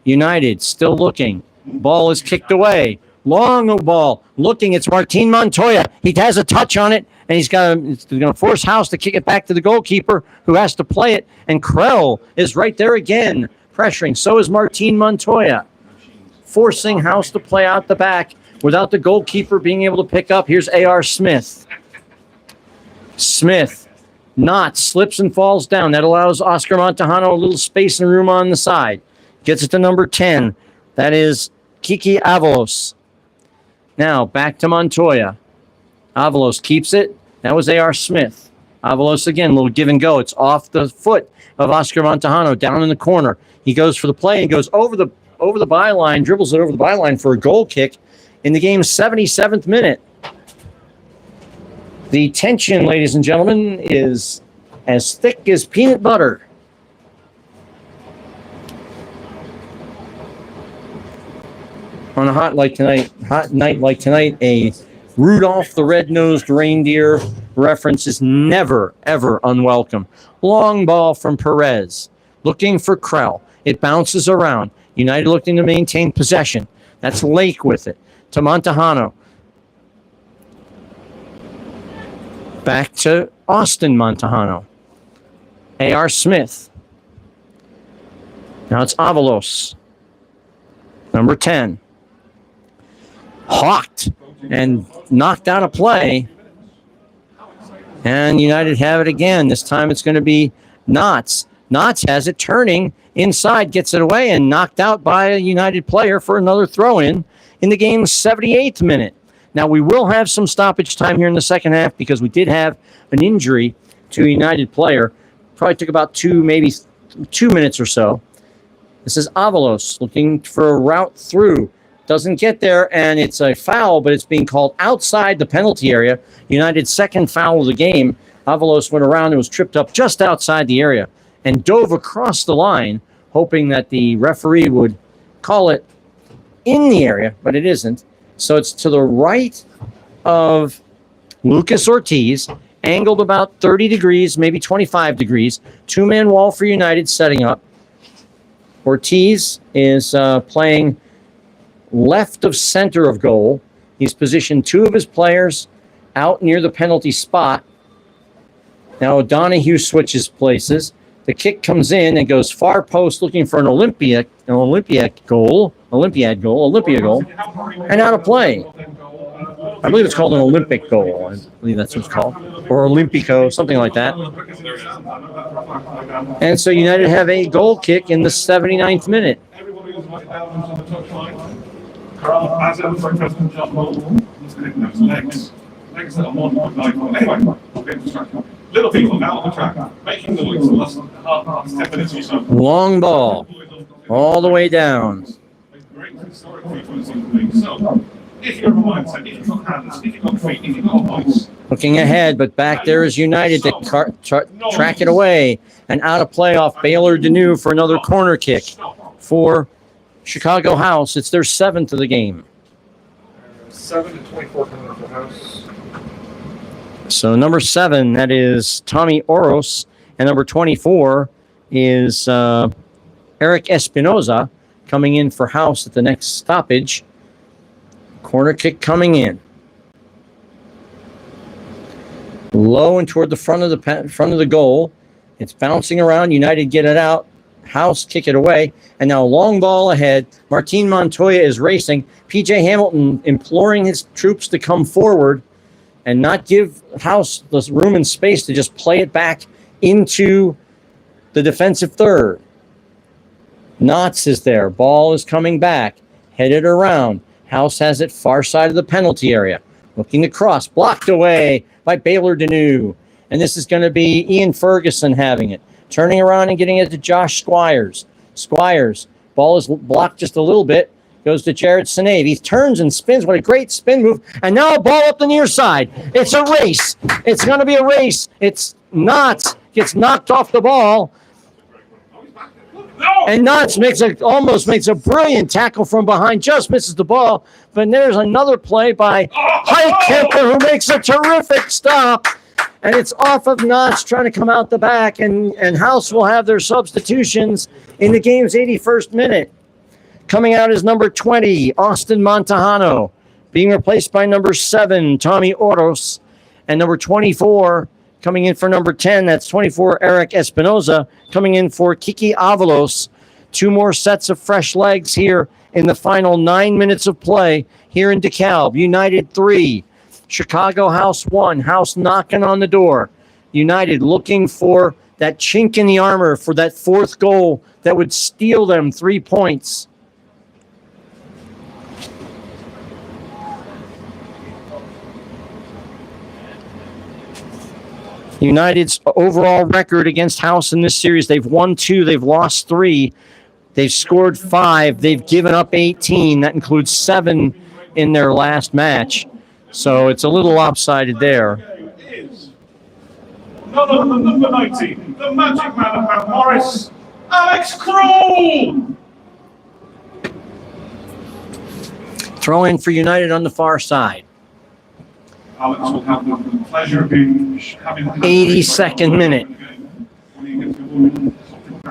United still looking. Ball is kicked away. Long ball. Looking. It's Martin Montoya. He has a touch on it, and he's going to force House to kick it back to the goalkeeper, who has to play it. And Krehl is right there again, pressuring. So is Martin Montoya, forcing House to play out the back without the goalkeeper being able to pick up. Here's A.R. Smith. Smith, Knotts, slips and falls down. That allows Oscar Montejano a little space and room on the side. Gets it to number 10. That is Kiki Avalos. Now, back to Montoya. Avalos keeps it. That was A.R. Smith. Avalos again, a little give and go. It's off the foot of Oscar Montejano down in the corner. He goes for the play and goes over the byline, dribbles it over the byline for a goal kick in the game's 77th minute. The tension, ladies and gentlemen, is as thick as peanut butter. On a hot night like tonight, a Rudolph the Red-Nosed Reindeer reference is never, ever unwelcome. Long ball from Perez, looking for Krehl. It bounces around. United looking to maintain possession. That's Lake with it. To Montejano. Back to Austin Montejano. A.R. Smith. Now it's Avalos. Number 10. Hawked and knocked out of play. And United have it again. This time it's going to be Knotts. Knotts has it turning inside, gets it away, and knocked out by a United player for another throw-in the game's 78th minute. Now, we will have some stoppage time here in the second half because we did have an injury to a United player. Probably took about 2 minutes or so. This is Avalos looking for a route through. Doesn't get there, and it's a foul, but it's being called outside the penalty area. United's second foul of the game. Avalos went around and was tripped up just outside the area and dove across the line, hoping that the referee would call it in the area, but it isn't. So it's to the right of Lucas Ortiz, angled about 30 degrees, maybe 25 degrees. 2-man wall for United setting up. Ortiz is playing left of center of goal. He's positioned 2 of his players out near the penalty spot. Now O'Donohue switches places. The kick comes in and goes far post looking for an Olympia goal, and out of play. I believe it's called an Olympic goal. I believe that's what it's called. Or Olympico, something like that. And so United have a goal kick in the 79th minute. Everybody was right down onto the touchline. Krehl, as ever, for President John Bolton. He's hitting those legs. Legs that are 1.9. Anyway, we'll get distracted. Little people out on the track, making noise. The last 10 minutes or so. Long ball, all the way down. Great historic features in the league. So, if you're a mindset, if you've got hands, if you've got feet, if you've got a voice. Looking ahead, but back there is United to track it away. And out of play off Baylor Deneau for another corner kick for Chicago House. It's their 7th of the game. 7 and 24 coming up the House. So number 7, that is Tommy Oros. And number 24 is Eric Espinoza coming in for House at the next stoppage. Corner kick coming in. Low and toward the front of the goal. It's bouncing around. United get it out. House kick it away. And now long ball ahead. Martin Montoya is racing. PJ Hamilton imploring his troops to come forward and not give House the room and space to just play it back into the defensive third. Knotts is there. Ball is coming back. Headed around. House has it far side of the penalty area. Looking to cross. Blocked away by Baylor Deneau. And this is going to be Ian Ferguson having it. Turning around and getting it to Josh Squires. Squires. Ball is blocked just a little bit. Goes to Jared Senave. He turns and spins. What a great spin move. And now a ball up the near side. It's a race. It's going to be a race. It's Knotts gets knocked off the ball. And Knotts almost makes a brilliant tackle from behind. Just misses the ball. But there's another play by Heitkamper who makes a terrific stop. And it's off of Knotts trying to come out the back. And House will have their substitutions in the game's 81st minute. Coming out is number 20, Austin Montahano. Being replaced by number 7, Tommy Oros. And number 24, coming in for number 10, that's 24, Eric Espinoza. Coming in for Kiki Avalos. 2 more sets of fresh legs here in the final 9 minutes of play here in DeKalb. United 3, Chicago House 1. House knocking on the door. United looking for that chink in the armor for that 4th goal that would steal them 3 points. United's overall record against House in this series, they've won 2, they've lost 3, they've scored 5, they've given up 18. That includes 7 in their last match. So it's a little lopsided there. None other than number 19, the magic man of Mount Morris, Alex Krehl! Throw in for United on the far side. Alex will have the pleasure of having 82nd minute.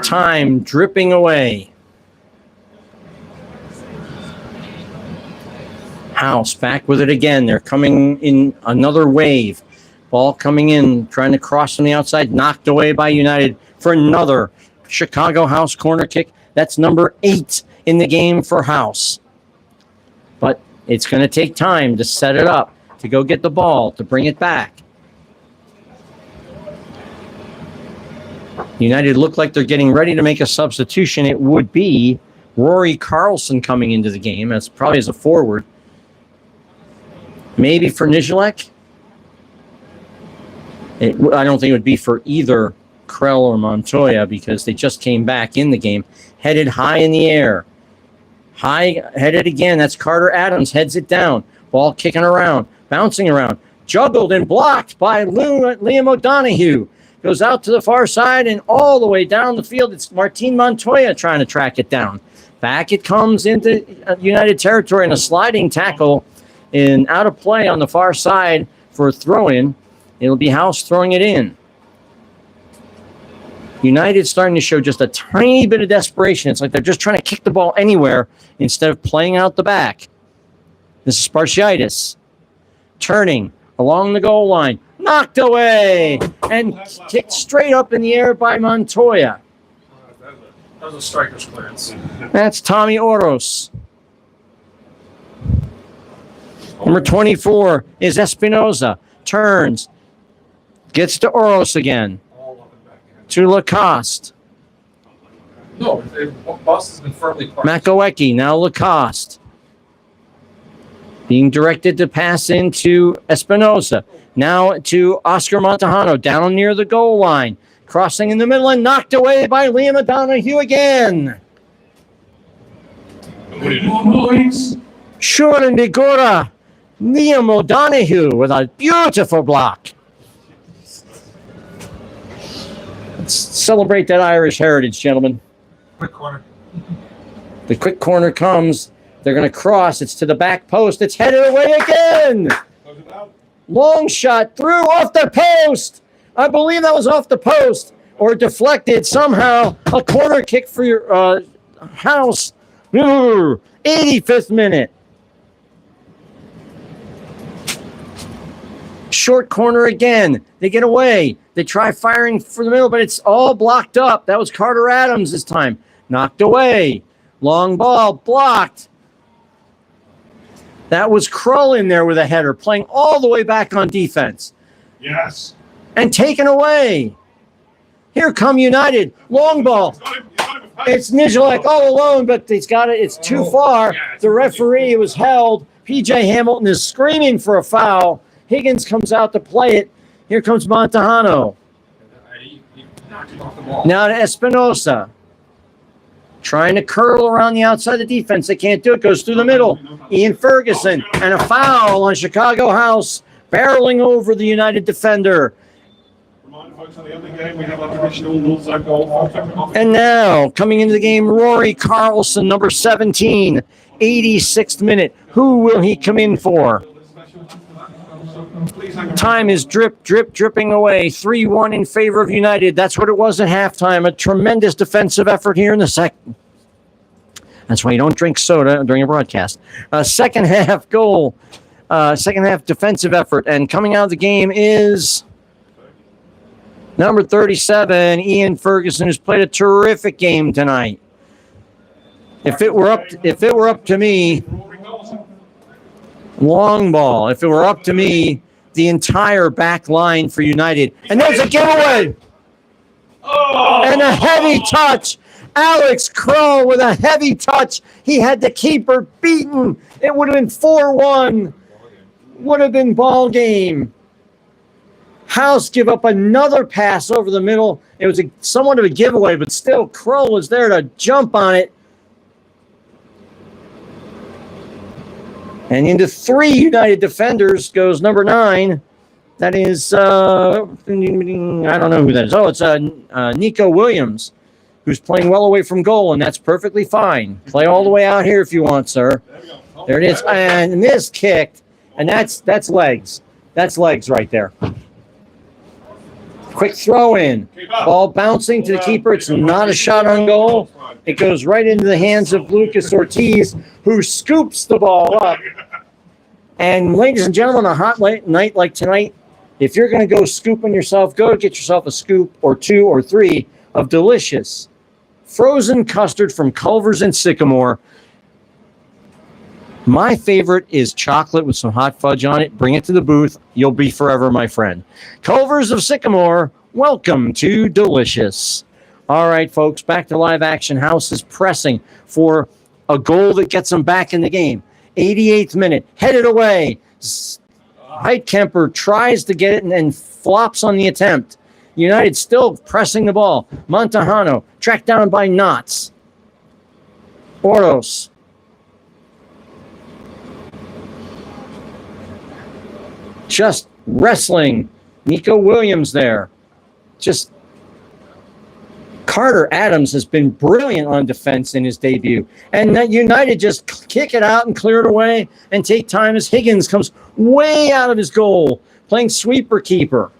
Time dripping away. House back with it again. They're coming in another wave. Ball coming in, trying to cross from the outside, knocked away by United for another Chicago House corner kick. That's number 8 in the game for House. But it's going to take time to set it up, to go get the ball, to bring it back. United look like they're getting ready to make a substitution. It would be Rory Carlson coming into the game. That's probably as a forward. Maybe for Nijelek. I don't think it would be for either Krehl or Montoya because they just came back in the game. Headed high in the air. High headed again. That's Carter Adams. Heads it down. Ball kicking around. Bouncing around. Juggled and blocked by Liam O'Donohue. Goes out to the far side and all the way down the field. It's Martin Montoya trying to track it down. Back it comes into United territory and a sliding tackle in out of play on the far side for a throw-in. It'll be House throwing it in. United starting to show just a tiny bit of desperation. It's like they're just trying to kick the ball anywhere instead of playing out the back. This is Spartiitis. Turning along the goal line. Knocked away and kicked straight up in the air by Montoya. That was a striker's clearance. That's Tommy Oros. Number 24 is Espinoza. Turns. Gets to Oros again. All up and back. To Lacoste. No, Bus has been firmly parked. Makoecki. Now Lacoste. Being directed to pass into Espinoza. Now to Oscar Montejano. Down near the goal line. Crossing in the middle and knocked away by Liam O'Donoghue again. Sure and Digora. Liam O'Donoghue with a beautiful block. Let's celebrate that Irish heritage, gentlemen. Quick corner. The quick corner comes. They're going to cross. It's to the back post. It's headed away again. Long shot through off the post. I believe that was off the post or deflected somehow. A corner kick for your House. 85th minute. Short corner again. They get away. They try firing for the middle, but it's all blocked up. That was Carter Adams this time. Knocked away. Long ball blocked. That was Krehl in there with a header, playing all the way back on defense. Yes. And taken away. Here come United. Long ball. It's Nijelek all alone, but he's got it. It's too far. The referee was held. PJ Hamilton is screaming for a foul. Higgins comes out to play it. Here comes Montejano. Now to Espinosa. Trying to curl around the outside of the defense. They can't do it. Goes through the middle. Ian Ferguson. And a foul on Chicago House. Barreling over the United defender. And now, coming into the game, Rory Carlson, number 17. 86th minute. Who will he come in for? Time is dripping away. 3-1 in favor of United. That's what it was at halftime. A tremendous defensive effort here in the second. That's why you don't drink soda during a broadcast. Second half goal. Second half defensive effort. And coming out of the game is number 37, Ian Ferguson, who's played a terrific game tonight. If it were up to me, long ball. If it were up to me, the entire back line for United. And there's a giveaway. And a heavy touch. Alex Krehl with a heavy touch. He had the keeper beaten. It would have been 4-1. Would have been ball game. House give up another pass over the middle. It was somewhat of a giveaway, but still Krehl was there to jump on it. And into three United defenders goes number 9. That is, I don't know who that is. Oh, it's Nico Williams, who's playing well away from goal, and that's perfectly fine. Play all the way out here if you want, sir. There it is. And this kicked, and that's legs. That's legs right there. Quick throw in. Ball bouncing to the keeper. It's not a shot on goal. It goes right into the hands of Lucas Ortiz, who scoops the ball up. And ladies and gentlemen, a hot night like tonight, if you're going to go scooping yourself, go get yourself a scoop or 2 or 3 of delicious frozen custard from Culver's and Sycamore. My favorite is chocolate with some hot fudge on it. Bring it to the booth. You'll be forever my friend. Culver's of Sycamore, welcome to Delicious. All right, folks, back to live action. House is pressing for a goal that gets them back in the game. 88th minute, headed away. Heitkemper tries to get it and flops on the attempt. United still pressing the ball. Montejano tracked down by Knotts. Oros. Just wrestling. Nico Williams there. Just Carter Adams has been brilliant on defense in his debut. And that United just kick it out and clear it away and take time as Higgins comes way out of his goal, playing sweeper keeper.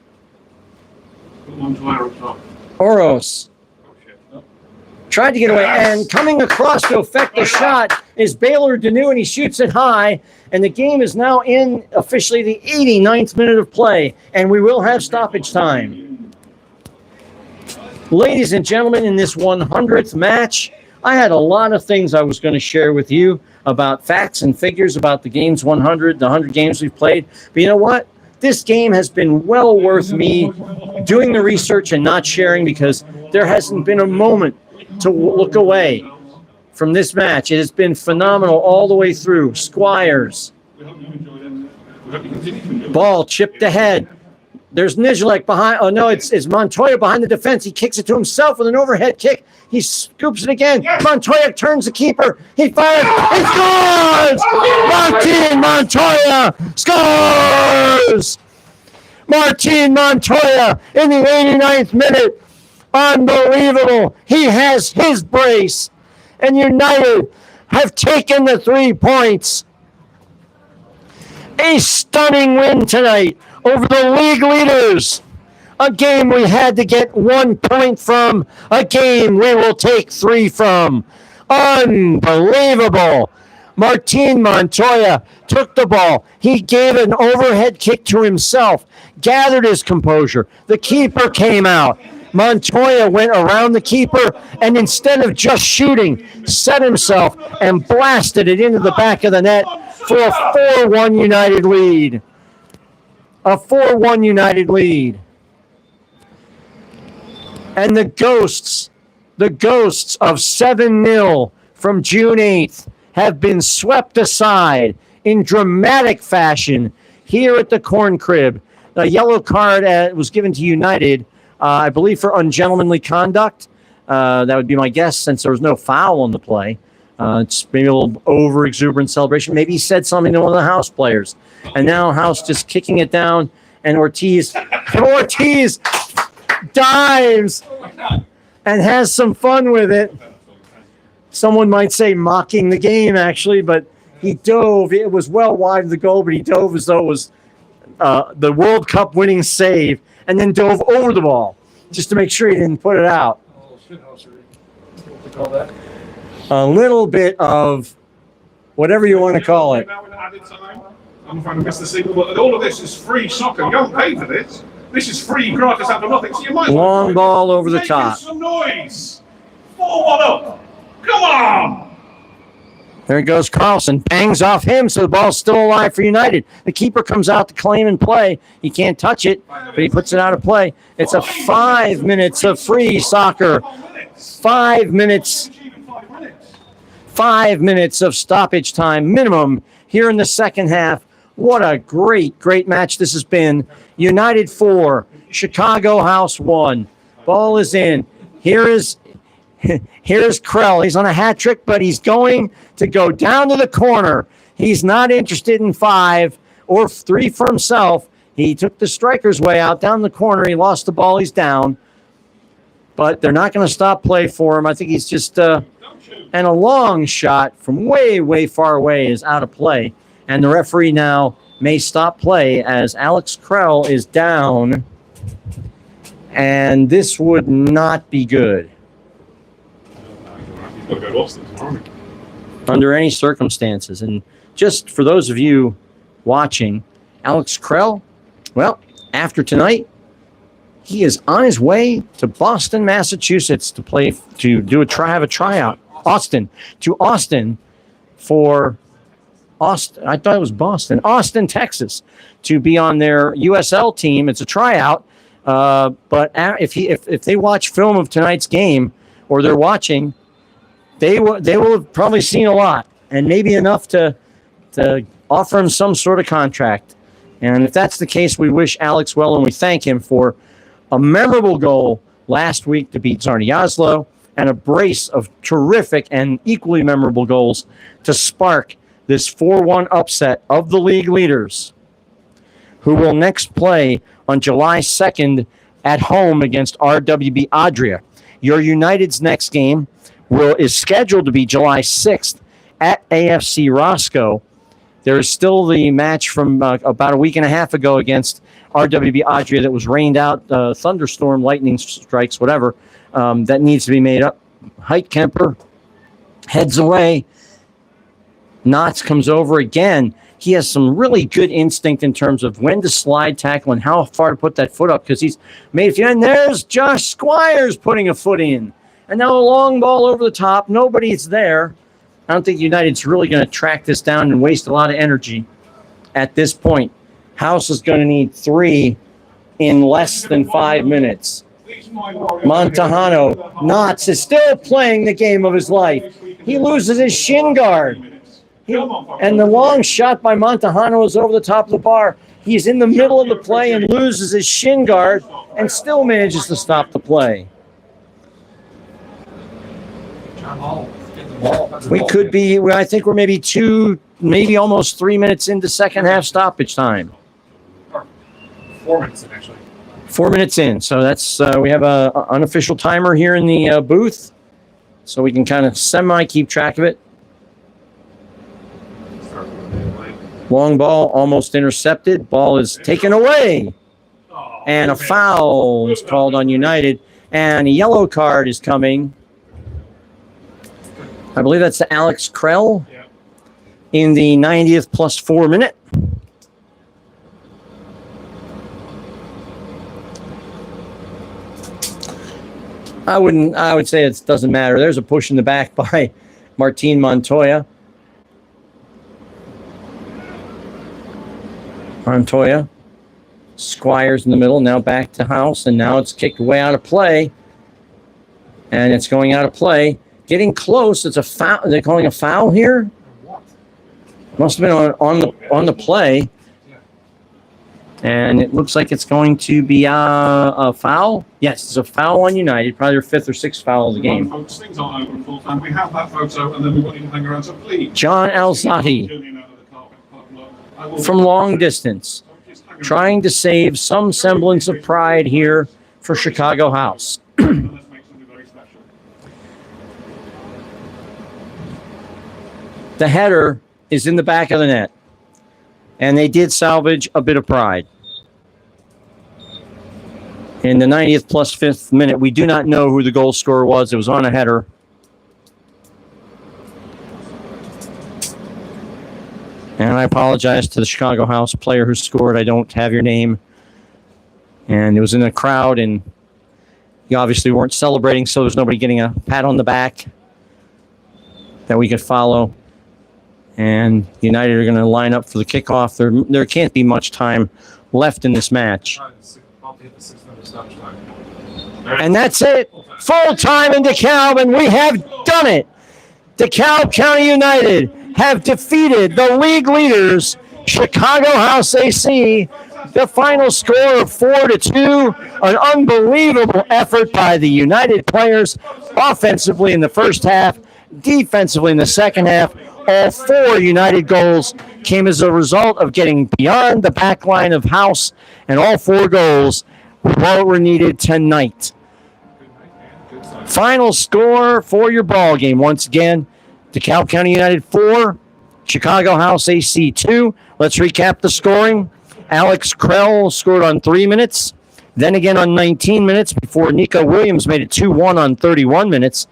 Oros tried to get away and coming across to effect the shot. is Baylor Deneau, and he shoots it high. And the game is now in officially the 89th minute of play, and we will have stoppage time. Ladies and gentlemen, in this 100th match, I had a lot of things I was going to share with you about facts and figures about the games 100, the 100 games we've played. But you know what? This game has been well worth me doing the research and not sharing, because there hasn't been a moment to look away from this match. It has been phenomenal all the way through. Squires. Ball chipped ahead. There's Nijelek behind. Oh, no, it's Montoya behind the defense. He kicks it to himself with an overhead kick. He scoops it again. Montoya turns the keeper. He fires. He scores! Martin Montoya scores! Martin Montoya in the 89th minute. Unbelievable. He has his brace. And United have taken the 3 points. A stunning win tonight over the league leaders. A game we had to get 1 point from. A game we will take 3 from. Unbelievable. Martin Montoya took the ball. He gave an overhead kick to himself, gathered his composure. The keeper came out. Montoya went around the keeper, and instead of just shooting, set himself and blasted it into the back of the net for a 4-1 United lead. A 4-1 United lead. And the ghosts of 7-0 from June 8th have been swept aside in dramatic fashion here at the Corn Crib. The yellow card was given to United, I believe, for ungentlemanly conduct. That would be my guess, since there was no foul on the play. It's maybe a little over-exuberant celebration. Maybe he said something to one of the House players. And now House just kicking it down, and Ortiz dives and has some fun with it. Someone might say mocking the game, actually, but he dove. It was well wide of the goal, but he dove as though it was the World Cup winning save, and then dove over the ball just to make sure he didn't put it out. Oh, shithousery. What do you call that? A little bit of whatever you want to call it. I'm trying to miss the signal, but all of this is free soccer. You don't pay for this. This is free gratis out of nothing. So you might Long ball over the top. Some noise. 4-1 up. Come on. There goes Carlson. Bangs off him, so the ball's still alive for United. The keeper comes out to claim and play. He can't touch it, but he puts it out of play. It's a 5 minutes of free soccer. 5 minutes. 5 minutes of stoppage time minimum here in the second half. What a great, great match this has been. United 4, Chicago House 1. Ball is in. Here's Krehl. He's on a hat trick, but he's going to go down to the corner. He's not interested in 5 or 3 for himself. He took the striker's way out down the corner. He lost the ball. He's down. But they're not going to stop play for him. I think he's just... and a long shot from way, way far away is out of play. And the referee now may stop play as Alex Krehl is down. And this would not be good under any circumstances. And just for those of you watching, Alex Krehl, well, after tonight, he is on his way to Boston, Massachusetts to have a tryout. Austin for Austin. I thought it was Boston. Austin, Texas, to be on their USL team. It's a tryout. But if they watch film of tonight's game, or they're watching, they will have probably seen a lot, and maybe enough to offer him some sort of contract. And if that's the case, we wish Alex well, and we thank him for a memorable goal last week to beat Czarny Jaslo, and a brace of terrific and equally memorable goals to spark this 4-1 upset of the league leaders, who will next play on July 2nd at home against RWB Adria. Your United's next game is scheduled to be July 6th at AFC Roscoe. There is still the match from about a week and a half ago against RWB Adria that was rained out, thunderstorm, lightning strikes, whatever, that needs to be made up. Heitkamper heads away. Knotts comes over again. He has some really good instinct in terms of when to slide tackle and how far to put that foot up because he's made a few. And there's Josh Squires putting a foot in. And now a long ball over the top. Nobody's there. I don't think United's really going to track this down and waste a lot of energy at this point. House is going to need 3 in less than 5 minutes. Montano, Knotts is still playing the game of his life. He loses his shin guard. And the long shot by Montano is over the top of the bar. He's in the middle of the play and loses his shin guard and still manages to stop the play. We could be, I think we're maybe 2, maybe almost 3 minutes into second half stoppage time. 4 minutes in, actually. 4 minutes in. So that's, we have a unofficial timer here in the booth. So we can kind of keep track of it. Long ball almost intercepted. Ball is taken away. And a foul is called on United. And a yellow card is coming. I believe that's to Alex Krehl in the 90th plus 4 minute. I would say it doesn't matter. There's a push in the back by Martin Montoya. Squires in the middle, now back to House, and now it's kicked way out of play. And it's going out of play. Getting close. It's a foul. Are they calling a foul here? Must have been on the play. And it looks like it's going to be a foul. Yes, it's a foul on United. Probably their 5th or 6th foul of the game. Folks, things aren't open full time. We have that photo, and then we want you to hang around. So please. John Alzati from long distance, trying to save some semblance of pride here for Chicago House. The header is in the back of the net, and they did salvage a bit of pride. In the 90th plus 5th minute, we do not know who the goal scorer was. It was on a header. And I apologize to the Chicago House player who scored. I don't have your name. And it was in a crowd, and you obviously weren't celebrating, so there's nobody getting a pat on the back that we could follow. And United are going to line up for the kickoff. There can't be much time left in this match. And that's it. Full time in DeKalb, and we have done it. DeKalb County United have defeated the league leaders, Chicago House AC. The final score of 4-2. An unbelievable effort by the United players, offensively in the first half, defensively in the second half. All 4 United goals came as a result of getting beyond the back line of House, and all 4 goals were what were needed tonight. Final score for your ball game. Once again, DeKalb County United 4, Chicago House AC 2. Let's recap the scoring. Alex Krehl scored on 3 minutes, then again on 19 minutes before Nico Williams made it 2-1 on 31 minutes.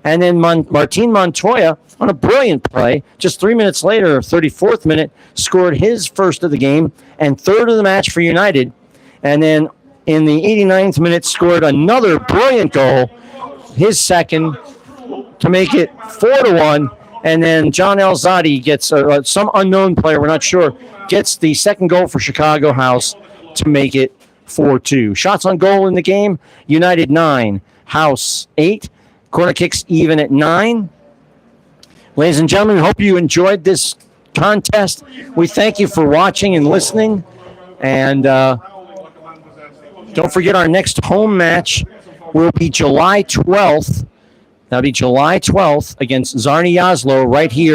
And then Martin Montoya, on a brilliant play, just 3 minutes later, 34th minute, scored his first of the game and third of the match for United. And then in the 89th minute, scored another brilliant goal, his second, to make it 4-1. And then John Alzati gets some unknown player, we're not sure, gets the second goal for Chicago House to make it 4-2. Shots on goal in the game, United 9, House 8. Corner kicks even at 9. Ladies and gentlemen, hope you enjoyed this contest. We thank you for watching and listening. And don't forget, our next home match will be July 12th. That'll be July 12th against Zarni Yaslo right here